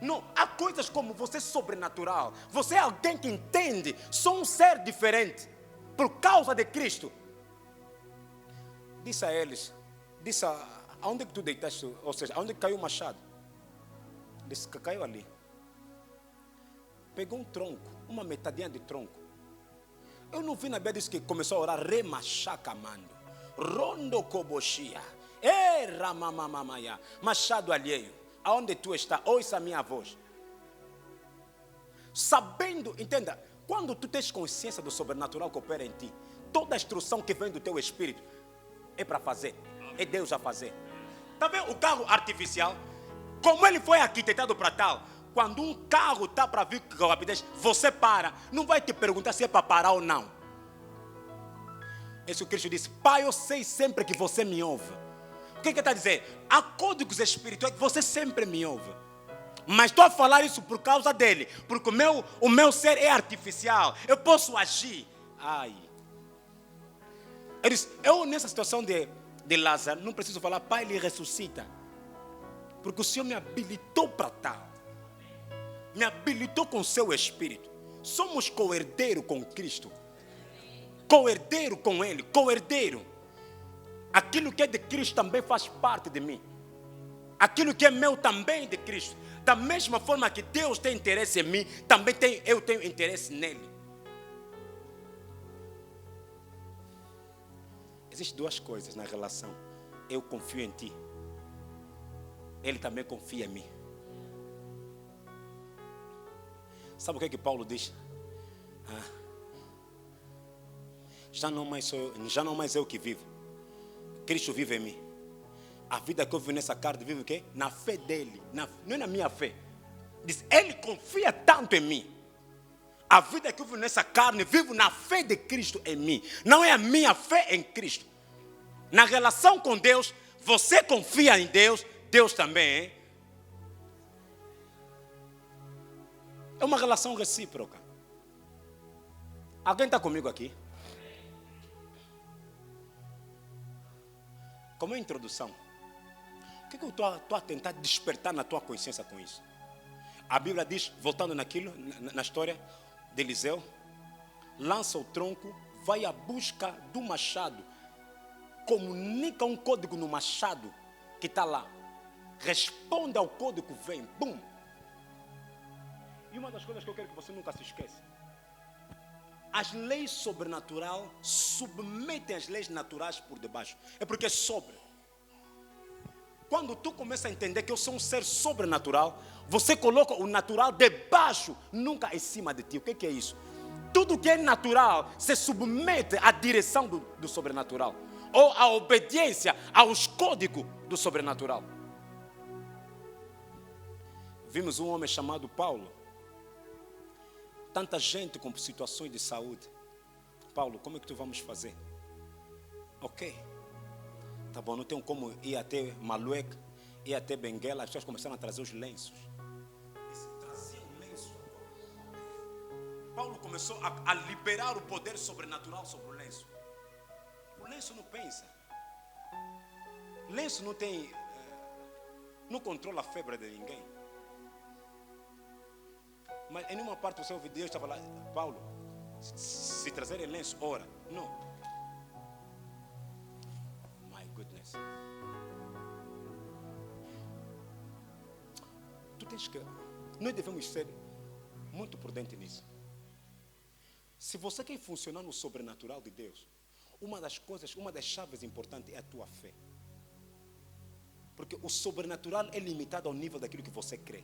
Não, há coisas como você sobrenatural. Você é alguém que entende, sou um ser diferente. Por causa de Cristo. Disse a eles, aonde é que tu deitaste, ou seja, aonde caiu o machado? Disse que caiu ali. Pegou um tronco, uma metadinha de tronco. Eu não vi na Bíblia, disse que começou a orar, remachacamando, rondo coboxia, ramamamamaya, machado alheio, aonde tu está, ouça a minha voz. Sabendo, entenda, quando tu tens consciência do sobrenatural que opera em ti, toda a instrução que vem do teu espírito é para fazer, é Deus a fazer. Está vendo o carro artificial? Como ele foi arquitetado para tal, quando um carro está para vir com rapidez, você para, não vai te perguntar se é para parar ou não. Isso Cristo disse: Pai, eu sei sempre que você me ouve. O que ele está a dizer? Há códigos espirituais que você sempre me ouve. Mas estou a falar isso por causa dele. Porque o meu ser é artificial. Eu posso agir. Ai. Ele disse, eu nessa situação de Lázaro, não preciso falar, Pai, ele ressuscita. Porque o Senhor me habilitou para tal. Me habilitou com o seu Espírito. Somos co-herdeiro com Cristo. Co-herdeiro com Ele. Co-herdeiro. Aquilo que é de Cristo também faz parte de mim. Aquilo que é meu também é de Cristo. Da mesma forma que Deus tem interesse em mim, também eu tenho interesse nele. Existem duas coisas na relação. Eu confio em ti. Ele também confia em mim. Sabe o que Paulo diz? Já não mais eu que vivo. Cristo vive em mim. A vida que eu vivo nessa carne, vivo o quê? Na fé dele. Não é na minha fé. Diz, ele confia tanto em mim. A vida que eu vivo nessa carne, vivo na fé de Cristo em mim. Não é a minha fé em Cristo. Na relação com Deus, você confia em Deus, Deus também. É uma relação recíproca. Alguém está comigo aqui? Como é a introdução? O que eu estou a tentar despertar na tua consciência com isso? A Bíblia diz, voltando na história de Eliseu, lança o tronco, vai à busca do machado, comunica um código no machado que está lá, responde ao código, vem, bum. E uma das coisas que eu quero que você nunca se esqueça, as leis sobrenaturais submetem as leis naturais por debaixo. É porque é sobre. Quando tu começa a entender que eu sou um ser sobrenatural, você coloca o natural debaixo, nunca em cima de ti. O que é isso? Tudo que é natural se submete à direção do sobrenatural. Ou à obediência aos códigos do sobrenatural. Vimos um homem chamado Paulo. Tanta gente com situações de saúde. Paulo, como é que tu vamos fazer? Ok. Tá bom, não tem como ir até Malueca, ir até Benguela. As pessoas começaram a trazer os lenços. Eles traziam lenço. Paulo começou a liberar o poder sobrenatural sobre o lenço. O lenço não pensa. O lenço não tem... não controla a febre de ninguém. Mas em nenhuma parte você ouve Deus estava lá, Paulo, se trazerem lenço, ora. Não. My goodness. Tu tens que... Nós devemos ser muito prudentes nisso. Se você quer funcionar no sobrenatural de Deus, uma das chaves importantes é a tua fé. Porque o sobrenatural é limitado ao nível daquilo que você crê.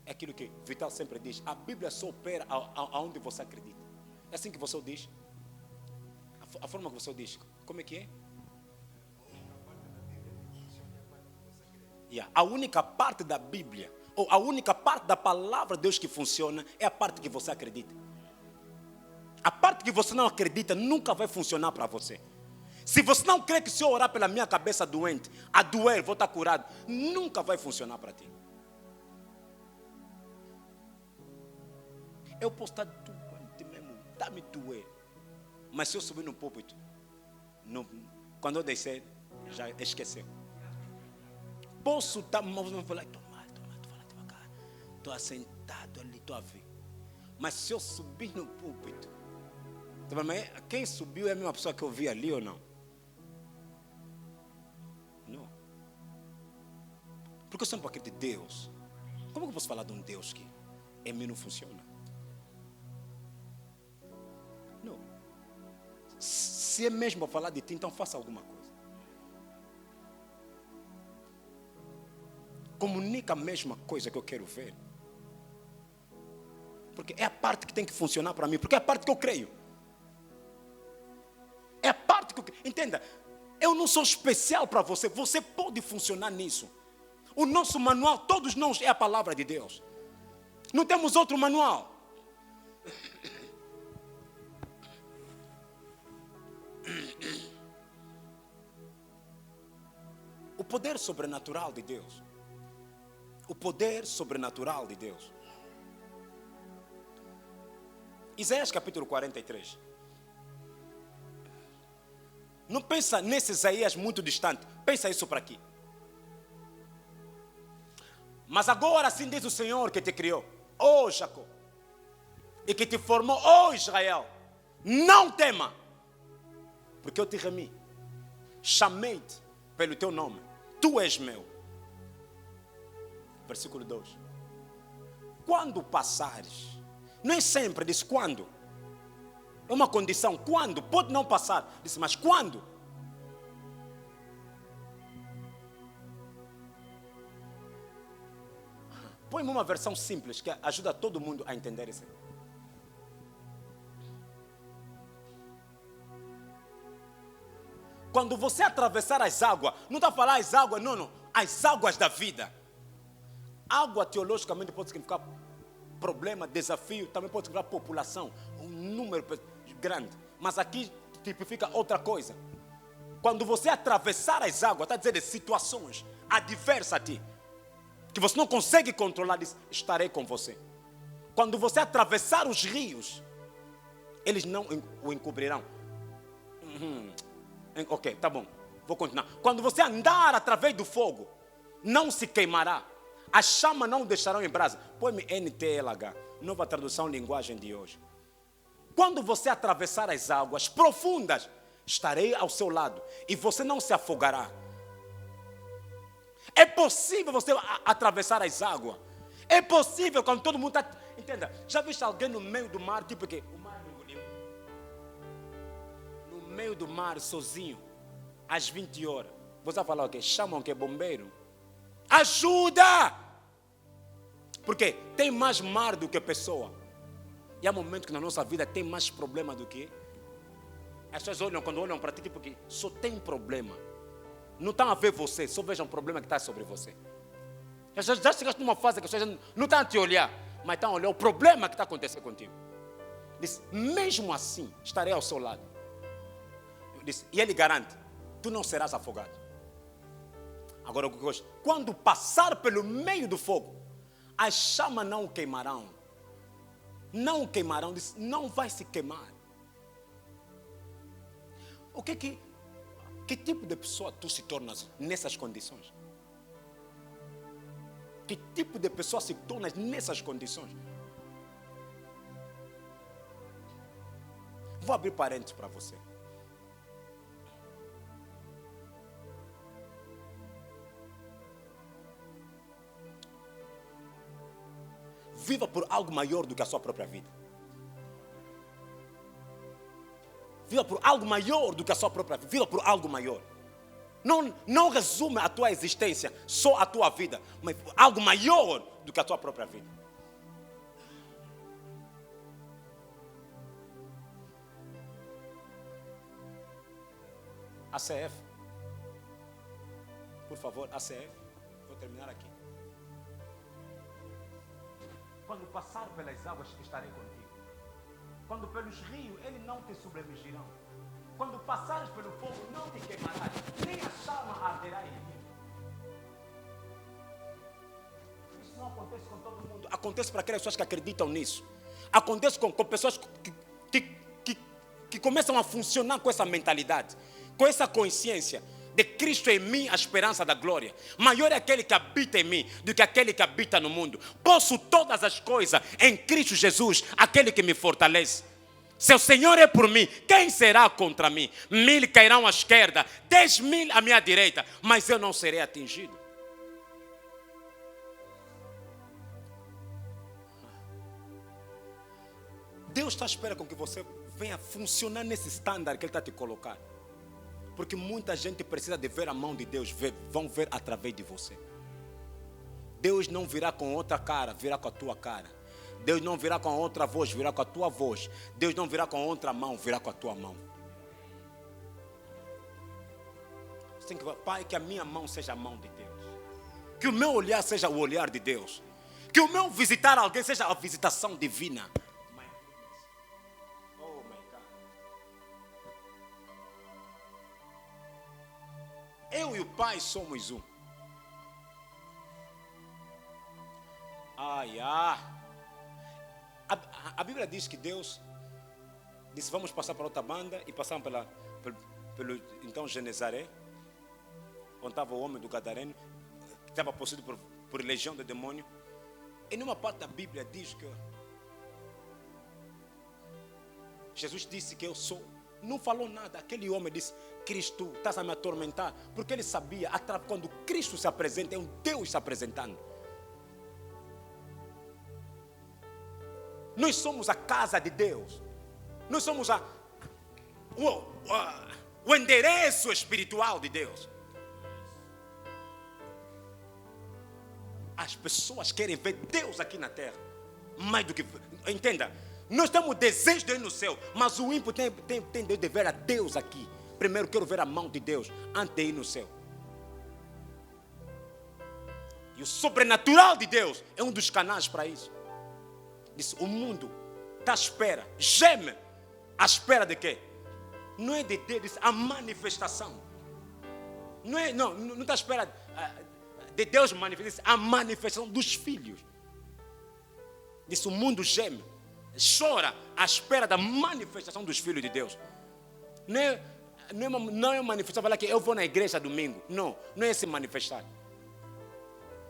É aquilo que Vital sempre diz. A Bíblia só opera aonde você acredita. É assim que você o diz. A forma que você o diz. Como é que é? A única parte da Bíblia, ou a única parte da palavra de Deus que funciona, é a parte que você acredita. A parte que você não acredita nunca vai funcionar para você. Se você não crê que se eu orar pela minha cabeça doente, a doer, vou estar curado, nunca vai funcionar para ti. Eu posso estar doente mesmo, está me doer. Mas se eu subir no púlpito, quando eu descer, já esqueceu. Posso estar, mas não falar, estou mal, fala devagar. Estou assentado ali, estou a ver. Mas se eu subir no púlpito, mas quem subiu é a mesma pessoa que eu vi ali ou não? Não. Porque eu sempre acredito em Deus. Como que eu posso falar de um Deus que em mim não funciona? Não. Se é mesmo para falar de ti, então faça alguma coisa. Comunica a mesma coisa que eu quero ver. Porque é a parte que tem que funcionar para mim. Porque é a parte que eu creio. É a parte que eu creio. Entenda, eu não sou especial para você. Você pode funcionar nisso. O nosso manual, todos nós, é a palavra de Deus. Não temos outro manual. poder sobrenatural de Deus. O poder sobrenatural de Deus. Isaías capítulo 43. Não pensa nesse Isaías muito distante. Pensa isso para aqui. Mas agora assim diz o Senhor que te criou, ó Jacó, e que te formou, ó Israel. Não tema, porque eu te remi. Chamei-te pelo teu nome. Tu és meu. Versículo 2. Quando passares, não é sempre, diz quando. É uma condição, quando, pode não passar. Disse, mas quando? Põe-me uma versão simples que ajuda todo mundo a entender isso. Quando você atravessar as águas, não está a falar as águas, não, as águas da vida. Água teologicamente pode significar problema, desafio, também pode significar população, um número grande. Mas aqui tipifica outra coisa. Quando você atravessar as águas, está a dizer de situações adversas a ti, que você não consegue controlar, diz, estarei com você. Quando você atravessar os rios, eles não o encobrirão. Ok, tá bom, vou continuar. Quando você andar através do fogo, não se queimará. A chama não o deixarão em brasa. Põe-me NTLH, nova tradução linguagem de hoje. Quando você atravessar as águas profundas, estarei ao seu lado e você não se afogará. É possível você atravessar as águas. É possível quando todo mundo está... Entenda, já viste alguém no meio do mar, tipo que o mar engoliu? No meio do mar, sozinho, às 20 horas. Você vai falar o quê? Chamam que é bombeiro. Ajuda! Porque tem mais mar do que pessoa. E há momentos que na nossa vida tem mais problema do que... As pessoas olham, quando olham para ti, tipo que só tem problema. Não estão a ver você, só vejam o problema que está sobre você. Já chegaste numa fase que as pessoas não estão a te olhar, mas estão a olhar o problema que está acontecendo contigo. Diz, mesmo assim, estarei ao seu lado. Diz, e ele garante, tu não serás afogado. Agora o que eu gosto, quando passar pelo meio do fogo, as chamas não o queimarão. Não o queimarão, diz, não vai se queimar. O que tipo de pessoa tu se tornas nessas condições? Que tipo de pessoa se tornas nessas condições? Vou abrir parênteses para você. Viva por algo maior do que a sua própria vida. Viva por algo maior do que a sua própria vida. Viva por algo maior. Não resume a tua existência só a tua vida, mas algo maior do que a tua própria vida. ACF. Por favor, ACF. Vou terminar aqui. Quando passar pelas águas, estarei contigo. Quando pelos rios, eles não te sobremergirão. Quando passares pelo fogo, não te queimarás, nem a chama arderá em ti. Isso não acontece com todo mundo. Acontece para aquelas pessoas que acreditam nisso. Acontece com pessoas que começam a funcionar com essa mentalidade, com essa consciência de Cristo em mim, a esperança da glória. Maior é aquele que habita em mim do que aquele que habita no mundo. Posso todas as coisas em Cristo Jesus, aquele que me fortalece. Se o Senhor é por mim, quem será contra mim? 1000 cairão à esquerda, 10.000 à minha direita, mas eu não serei atingido. Deus está à espera com que você venha funcionar nesse estándar que Ele está te colocando. Porque muita gente precisa de ver a mão de Deus, vão ver através de você. Deus não virá com outra cara, virá com a tua cara. Deus não virá com a outra voz, virá com a tua voz. Deus não virá com a outra mão, virá com a tua mão. Você tem que falar, Pai, que a minha mão seja a mão de Deus. Que o meu olhar seja o olhar de Deus. Que o meu visitar alguém seja a visitação divina. Eu e o Pai somos um. A Bíblia diz que Deus disse: vamos passar para outra banda. E passamos pelo então Genezaré, onde estava o homem do Gadareno, que estava possuído por legião de demônio. E numa parte da Bíblia diz que Jesus disse que eu sou. Não falou nada. Aquele homem disse: Cristo, estás a me atormentar. Porque ele sabia, quando Cristo se apresenta, é um Deus se apresentando. Nós somos a casa de Deus. Nós somos o endereço espiritual de Deus. As pessoas querem ver Deus aqui na terra. Mais do que... Entenda, nós temos desejo de ir no céu, mas o ímpio tem de ver a Deus aqui. Primeiro quero ver a mão de Deus antes de ir no céu. E o sobrenatural de Deus é um dos canais para isso. Diz: o mundo está à espera, geme à espera de quê? Não é de Deus, diz a manifestação. Não está à espera de Deus manifestar, diz a manifestação dos filhos. Diz: o mundo geme, chora à espera da manifestação dos filhos de Deus. Não é manifestar, falar que eu vou na igreja domingo. Não é esse manifestar.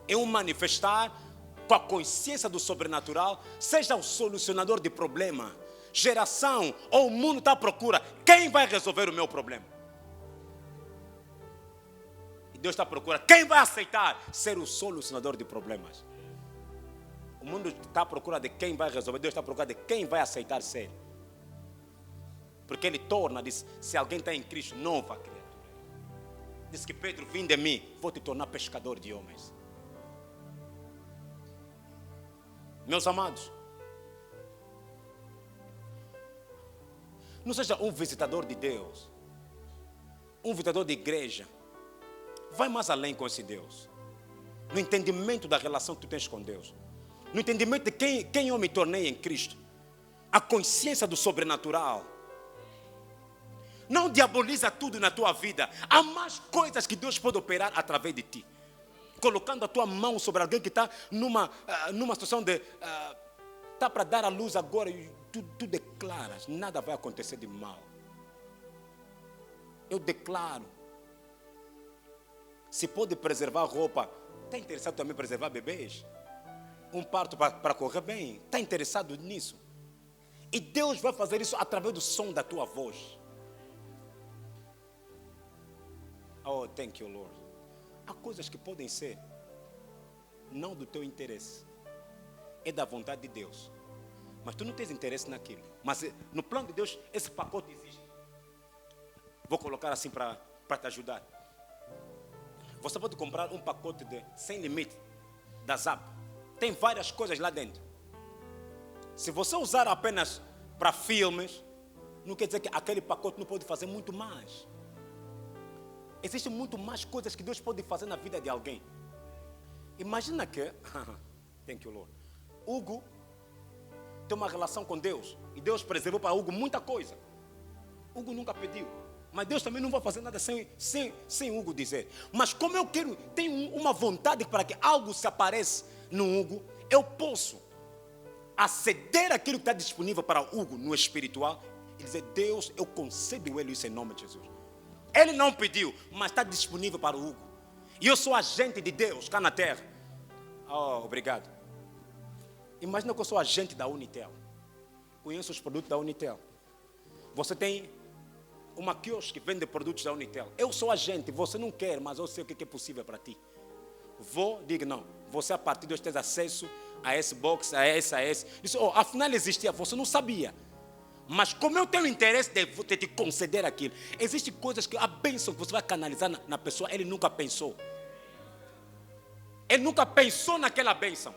É um manifestar com a consciência do sobrenatural, seja o solucionador de problema, geração ou o mundo está à procura. Quem vai resolver o meu problema? E Deus está à procura. Quem vai aceitar ser o solucionador de problemas? O mundo está à procura de quem vai resolver. Deus está à procura de quem vai aceitar ser. Porque Ele diz: se alguém está em Cristo, nova criatura. Diz que Pedro: vem de mim, vou te tornar pescador de homens. Meus amados, não seja um visitador de Deus, um visitador de igreja. Vai mais além com esse Deus. No entendimento da relação que tu tens com Deus. No entendimento de quem eu me tornei em Cristo. A consciência do sobrenatural. Não diaboliza tudo na tua vida. Há mais coisas que Deus pode operar através de ti. Colocando a tua mão sobre alguém que está numa situação de... está para dar a luz agora e tu declaras: nada vai acontecer de mal. Eu declaro. Se pode preservar roupa, está interessado também em preservar bebês? Um parto para correr bem, está interessado nisso? E Deus vai fazer isso através do som da tua voz. Oh, thank you, Lord. Há coisas que podem ser não do teu interesse, é da vontade de Deus, mas tu não tens interesse naquilo. Mas no plano de Deus, esse pacote existe. Vou colocar assim para te ajudar. Você pode comprar um pacote de sem limite da Zap. Tem várias coisas lá dentro. Se você usar apenas para filmes, não quer dizer que aquele pacote não pode fazer muito mais. Existem muito mais coisas que Deus pode fazer na vida de alguém. Imagina que, thank you, Lord, Hugo tem uma relação com Deus e Deus preservou para Hugo muita coisa. Hugo nunca pediu, mas Deus também não vai fazer nada sem Hugo dizer. Mas como eu tenho uma vontade para que algo se apareça no Hugo, eu posso aceder aquilo que está disponível para Hugo no espiritual e dizer: Deus, eu concedo ele isso em nome de Jesus. Ele não pediu, mas está disponível para o Hugo. E eu sou agente de Deus cá na terra. Oh, obrigado. Imagina que eu sou agente da Unitel. Conheço os produtos da Unitel. Você tem uma quiosque que vende produtos da Unitel. Eu sou agente, você não quer, mas eu sei o que é possível para ti. Digo não. Você a partir de hoje tem acesso a esse box, a esse. Isso, afinal existia, você não sabia. Mas como eu tenho interesse de te conceder aquilo, existem coisas que a bênção que você vai canalizar na pessoa, ele nunca pensou. Ele nunca pensou naquela bênção.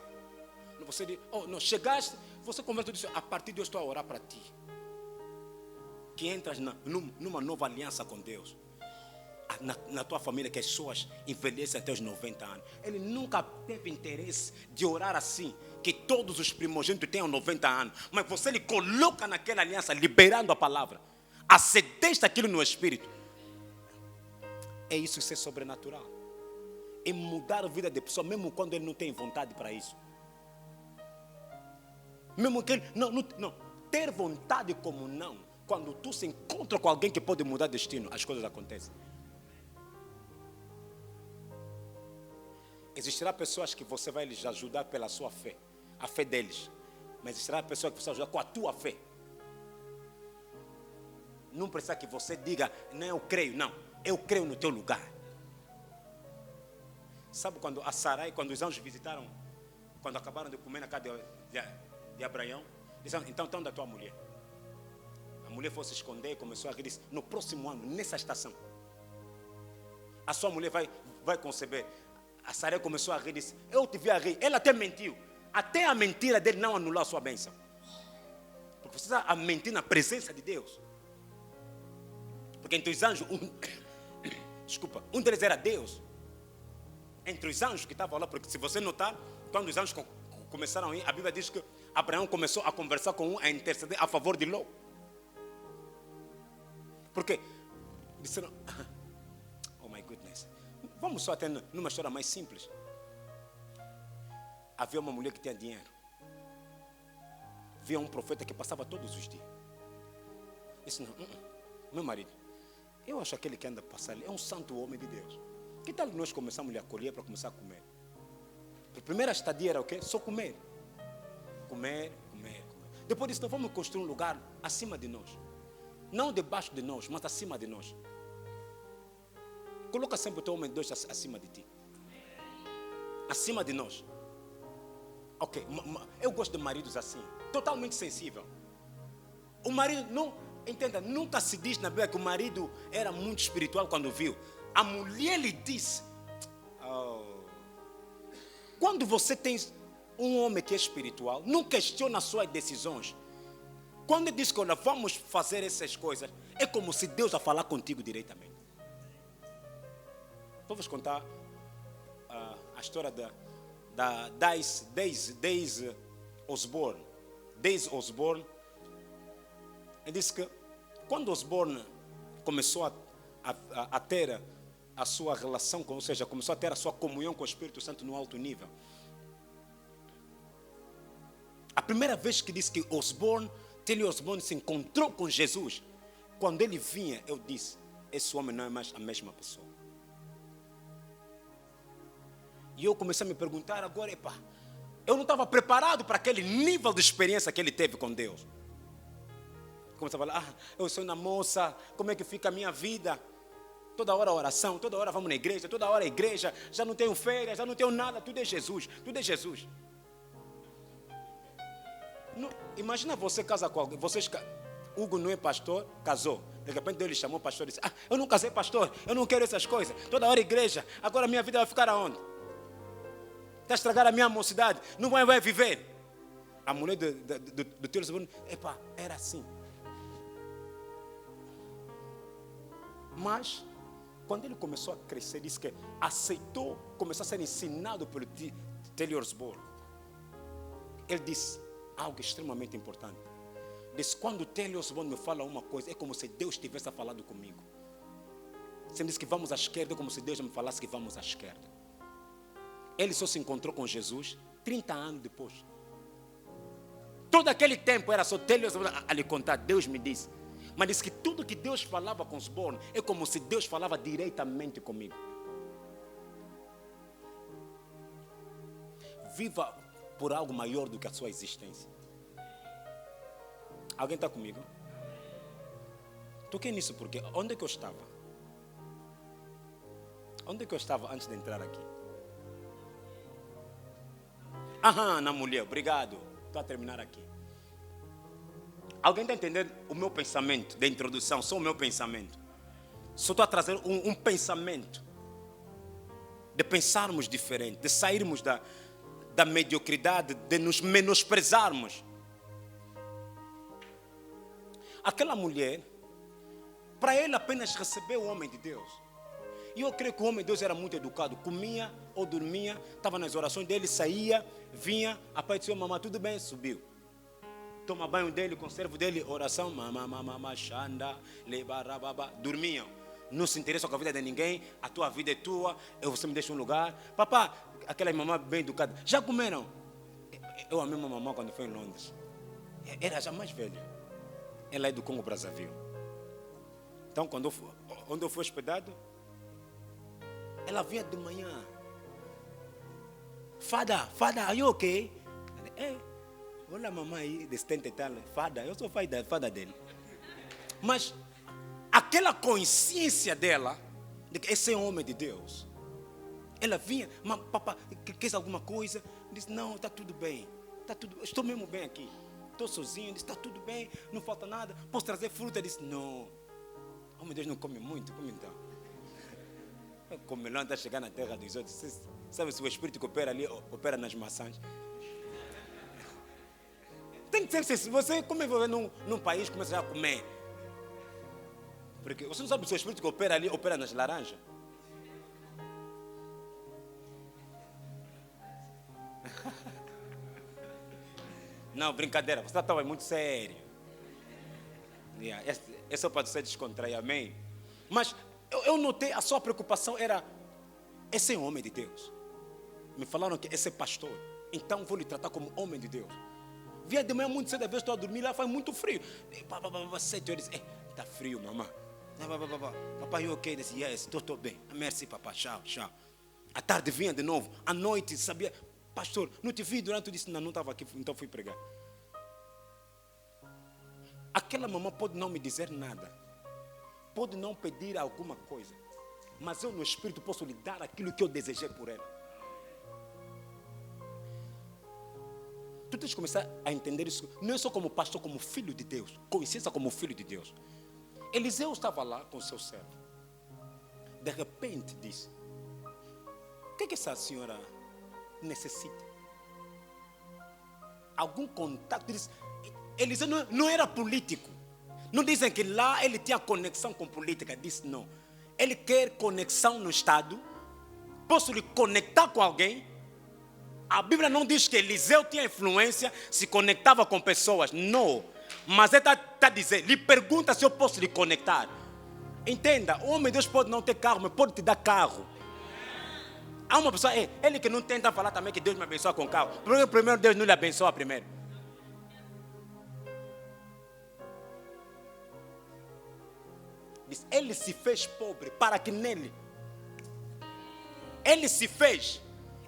Você diz: não, chegaste, você conversa e diz: a partir de hoje estou a orar para ti. Que entras numa nova aliança com Deus. Na tua família, que as pessoas envelhecem até os 90 anos. Ele nunca teve interesse de orar assim, que todos os primogênitos tenham 90 anos. Mas você lhe coloca naquela aliança, liberando a palavra. Acedeste aquilo no Espírito. É isso, isso é sobrenatural. É mudar a vida da pessoa, mesmo quando ele não tem vontade para isso. Mesmo que ele não. Ter vontade como não. Quando tu se encontra com alguém que pode mudar destino, as coisas acontecem. Existirá pessoas que você vai lhes ajudar pela sua fé, a fé deles. Mas existirá pessoas que você vai ajudar com a tua fé. Não precisa que você diga, não, eu creio, não. Eu creio no teu lugar. Sabe quando a Sarai, quando os anjos visitaram, quando acabaram de comer na casa de Abraão, disseram, então onde é a tua mulher? A mulher foi se esconder, começou a rir, disse, no próximo ano, nessa estação, a sua mulher vai conceber. A Sarai começou a rir, disse, eu te vi a rir. Ela até mentiu. Até a mentira dele não anulou a sua bênção. Porque você está a mentir na presença de Deus. Porque entre os anjos, um deles era Deus. Entre os anjos que estavam lá, porque se você notar, quando os anjos começaram a ir, a Bíblia diz que Abraão começou a conversar com um, a interceder a favor de Ló. Porque disseram, oh my goodness, vamos só até numa história mais simples. Havia uma mulher que tinha dinheiro. Havia um profeta que passava todos os dias. Disse, não, meu marido, eu acho aquele que anda passando ali é um santo homem de Deus. Que tal nós começamos a lhe acolher para começar a comer? A primeira estadia era o quê? Só comer. Comer. Depois disso, nós vamos construir um lugar acima de nós. Não debaixo de nós, mas acima de nós. Coloca sempre o teu homem de Deus acima de ti. Acima de nós. Ok, eu gosto de maridos assim. Totalmente sensível. O marido, não, entenda, nunca se diz na Bíblia que o marido era muito espiritual quando viu. A mulher lhe disse, quando você tem um homem que é espiritual, não questiona as suas decisões. Quando ele diz que olha, vamos fazer essas coisas, é como se Deus a falar contigo diretamente. Vou-vos contar a história da Daisy Osborne. Daisy Osborne, ele disse que quando Osborne começou a ter a sua relação, ou seja, começou a ter a sua comunhão com o Espírito Santo no alto nível. A primeira vez que disse que Telly Osborne se encontrou com Jesus, quando ele vinha, eu disse, esse homem não é mais a mesma pessoa. E eu comecei a me perguntar agora, eu não estava preparado para aquele nível de experiência que ele teve com Deus. Comecei a falar, eu sou uma moça, como é que fica a minha vida? Toda hora oração, toda hora vamos na igreja, toda hora igreja, já não tenho férias, já não tenho nada, tudo é Jesus, tudo é Jesus. Não, imagina você casar com alguém, Hugo não é pastor, casou. De repente Deus lhe chamou pastor e disse, eu não casei pastor, eu não quero essas coisas, toda hora igreja, agora minha vida vai ficar aonde? Está a estragar a minha mocidade, não vai viver. A mulher do teu irmão, era assim. Mas quando ele começou a crescer, disse que aceitou, começou a ser ensinado pelo Telly Osborne. Ele disse algo extremamente importante. Disse, quando o Telly Osborne me fala uma coisa, é como se Deus tivesse falado comigo. Se ele disse que vamos à esquerda, é como se Deus me falasse que vamos à esquerda. Ele só se encontrou com Jesus 30 anos depois. Todo aquele tempo era só Telly Osborne a lhe contar, Deus me disse. Mas disse que tudo que Deus falava com Osborne é como se Deus falava diretamente comigo. Viva por algo maior do que a sua existência. Alguém está comigo? Toquei nisso porque onde é que eu estava? Onde é que eu estava antes de entrar aqui? Na mulher, obrigado. Estou a terminar aqui. Alguém está entendendo o meu pensamento da introdução? Só o meu pensamento. Só estou a trazer um pensamento de pensarmos diferente, de sairmos da mediocridade, de nos menosprezarmos. Aquela mulher, para ele apenas receber o homem de Deus. E eu creio que o homem de Deus era muito educado. Comia ou dormia, estava nas orações dele, saía, vinha, a pai disse, mamãe, tudo bem, subiu. Toma banho dele, com o servo dele, oração, xanda, lebarababa, dormiam. não se interessa com a vida de ninguém, a tua vida é tua, você me deixa um lugar. Papá, aquela mamãe bem educada, já comeram? Eu amei uma mamãe quando foi em Londres. Era já mais velha. Ela é do Congo Brazzaville. Então, onde eu fui hospedado, ela vinha de manhã. Father, are you okay? Olha a mamãe aí, de 70 e tal. Father, eu sou fada dele. Mas aquela consciência dela, de que esse é homem de Deus. Ela vinha, mas papá, quer alguma coisa? Disse, não, está tudo bem. Estou mesmo bem aqui. Estou sozinho, disse, está tudo bem, não falta nada. Posso trazer fruta? Disse, não. Oh, meu Deus, não come muito, come então. O melão está chegando na terra dos outros. Sabe, se o espírito que opera ali, opera nas maçãs. Tem que ser, se você como viver num país, começa a comer. Porque você não sabe se o espírito que opera ali, opera nas laranjas. Não, brincadeira, você estava muito sério. É só para você descontrair, amém? Mas eu notei, a sua preocupação era, esse é um homem de Deus. Me falaram que esse é pastor, então vou lhe tratar como homem de Deus. Via de manhã muito cedo, às vezes estou a dormir lá, faz muito frio. 7 horas, está frio, mamãe. Papai, you okay? Disse, yes, estou bem. Merci, papai, tchau. À tarde vinha de novo, à noite, sabia, pastor, não te vi durante o dia. Disse, não estava aqui, então fui pregar. Aquela mamãe pode não me dizer nada, pode não pedir alguma coisa, mas eu no Espírito posso lhe dar aquilo que eu desejei por ela. Tu tens que começar a entender isso, não é só como pastor, como filho de Deus, consciência como filho de Deus. Eliseu estava lá com seu servo, de repente disse, o que essa senhora necessita? Algum contato? Eliseu não era político. Não dizem que lá ele tinha conexão com política. Disse não. Ele quer conexão no Estado. Posso lhe conectar com alguém? A Bíblia não diz que Eliseu tinha influência, se conectava com pessoas. Não. Mas ele está dizendo, lhe pergunta se eu posso lhe conectar. Entenda, o homem de Deus pode não ter carro, mas pode te dar carro. Há uma pessoa, ele que não tenta falar também que Deus me abençoa com carro. Primeiro Deus não lhe abençoa primeiro. Diz, ele se fez pobre para que nele. Ele se fez.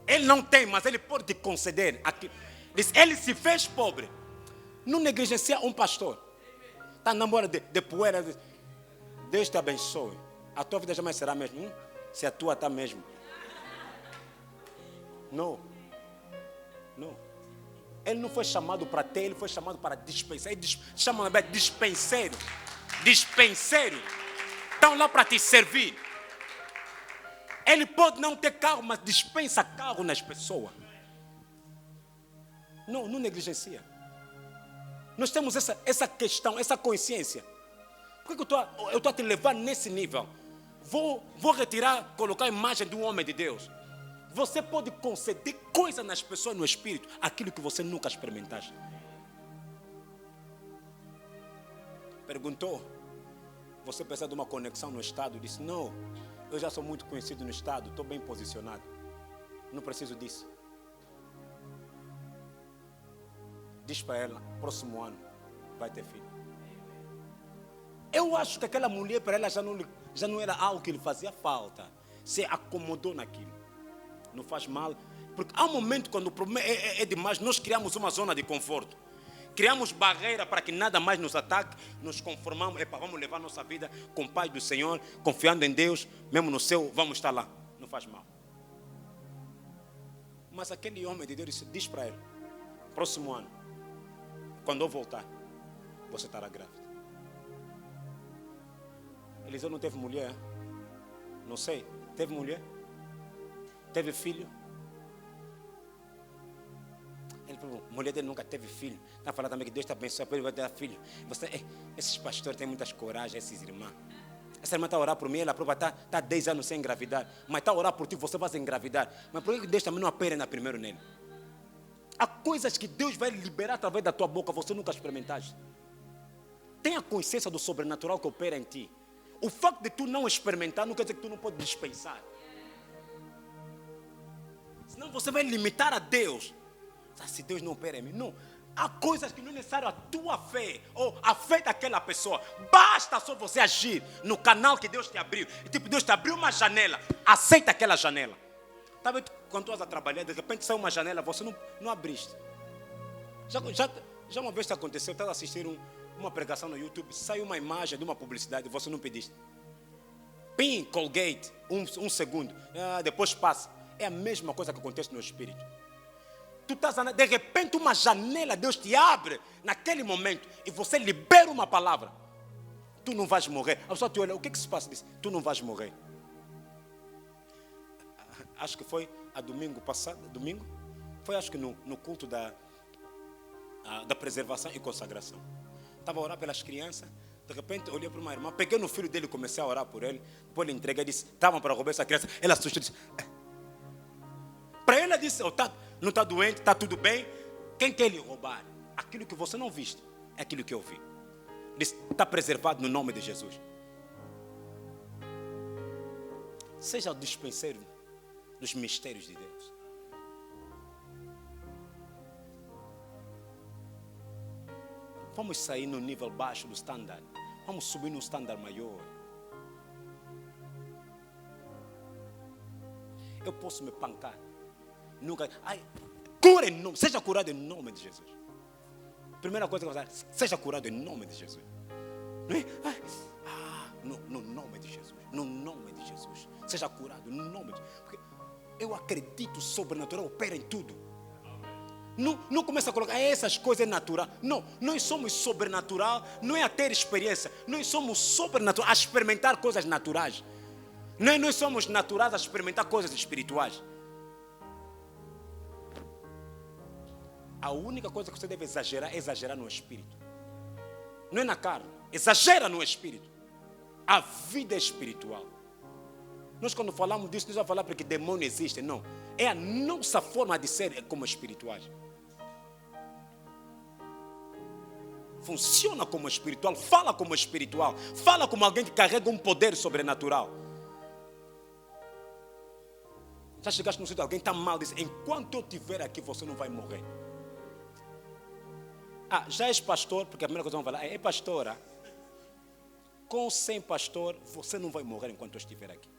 Ele não tem, mas ele pode te conceder. Diz, ele se fez pobre. Não negligencia um pastor. Está na mora de poeira. Deus te abençoe. A tua vida jamais será a mesma. Se a tua está mesmo. Não. Ele não foi chamado para ter, ele foi chamado para dispensar. Ele chama de dispenseiro. Dispenseiro. Estão lá para te servir. Ele pode não ter carro, mas dispensa carro nas pessoas. Não negligencia. Nós temos essa questão, essa consciência. Por que eu estou a te levar nesse nível? Vou retirar, colocar a imagem de um homem de Deus. Você pode conceder coisas nas pessoas no espírito, aquilo que você nunca experimentaste. Perguntou, você precisa de uma conexão no Estado? Disse, não, eu já sou muito conhecido no Estado, estou bem posicionado. Não preciso disso. Diz para ela, próximo ano vai ter filho. Eu acho que aquela mulher, para ela, já não era algo que lhe fazia falta. Se acomodou naquilo. Não faz mal. Porque há um momento quando o problema é demais, nós criamos uma zona de conforto. Criamos barreira para que nada mais nos ataque. Nos conformamos, vamos levar nossa vida com paz do Senhor, confiando em Deus, mesmo no céu, vamos estar lá. Não faz mal. Mas aquele homem de Deus diz para ele, próximo ano, quando eu voltar, você estará grávida. Eliseu não teve mulher? Não sei. Teve mulher? Teve filho? Ele falou, mulher dele nunca teve filho. Está falando também que Deus te abençoa, ele vai dar filho. Esses pastores têm muitas coragens, esses irmãos. Essa irmã está a orar por mim, ela está 10 anos sem engravidar. Mas está a orar por ti, você vai se engravidar. Mas por que Deus também não opera primeiro nele? Há coisas que Deus vai liberar através da tua boca, você nunca experimentaste. Tenha consciência do sobrenatural que opera em ti. o facto de tu não experimentar não quer dizer que tu não pode dispensar. Senão você vai limitar a Deus. Se Deus não opera em mim, não. Há coisas que não é necessário a tua fé ou a fé daquela pessoa. Basta só você agir no canal que Deus te abriu. Tipo, Deus te abriu uma janela. Aceita aquela janela. Talvez quando tu vas a trabalhar, de repente sai uma janela, você não abriste. Já uma vez isso aconteceu, eu estava assistindo uma pregação no YouTube, saiu uma imagem de uma publicidade, você não pediste. Pim, Colgate, um segundo. Depois passa. É a mesma coisa que acontece no espírito. Tu estás, de repente uma janela Deus te abre naquele momento e você libera uma palavra. Tu não vais morrer. A pessoa te olha, o que se passa? Diz, tu não vais morrer. Acho que foi a domingo passado, foi acho que no culto da preservação e consagração. Estava a orar pelas crianças, de repente olhei para uma irmã, peguei no filho dele e comecei a orar por ele, depois ele entreguei e disse, estavam para roubar essa criança, ela assustou e disse, para ela disse, não está doente, está tudo bem. Quem quer lhe roubar? Aquilo que você não viste, é aquilo que eu vi. Disse, está preservado no nome de Jesus. Seja o dispenseiro dos mistérios de Deus. Vamos sair no nível baixo do standard. Vamos subir no standard maior. Eu posso me pancar. Nunca. Cura em nome. Seja curado em nome de Jesus. Primeira coisa que eu vou fazer. Seja curado em nome de Jesus. Não é? No nome de Jesus. No nome de Jesus. Seja curado no nome de Jesus. Porque eu acredito sobrenatural opera em tudo. Não começa a colocar essas coisas naturais. Não, nós somos sobrenatural. Não é a ter experiência. Nós somos sobrenatural a experimentar coisas naturais. Nós somos naturais a experimentar coisas espirituais. A única coisa que você deve exagerar é exagerar no espírito. Não é na carne. Exagera no espírito. A vida é espiritual. Nós quando falamos disso, nós vamos falar porque demônio existe. Não. É a nossa forma de ser como espirituais. Funciona como espiritual. Fala como espiritual. Fala como alguém que carrega um poder sobrenatural. Já chegaste no sítio, alguém está mal, diz, enquanto eu estiver aqui, você não vai morrer. Já és pastor, porque a primeira coisa que vamos falar é pastora. Com ou sem pastor, você não vai morrer enquanto eu estiver aqui.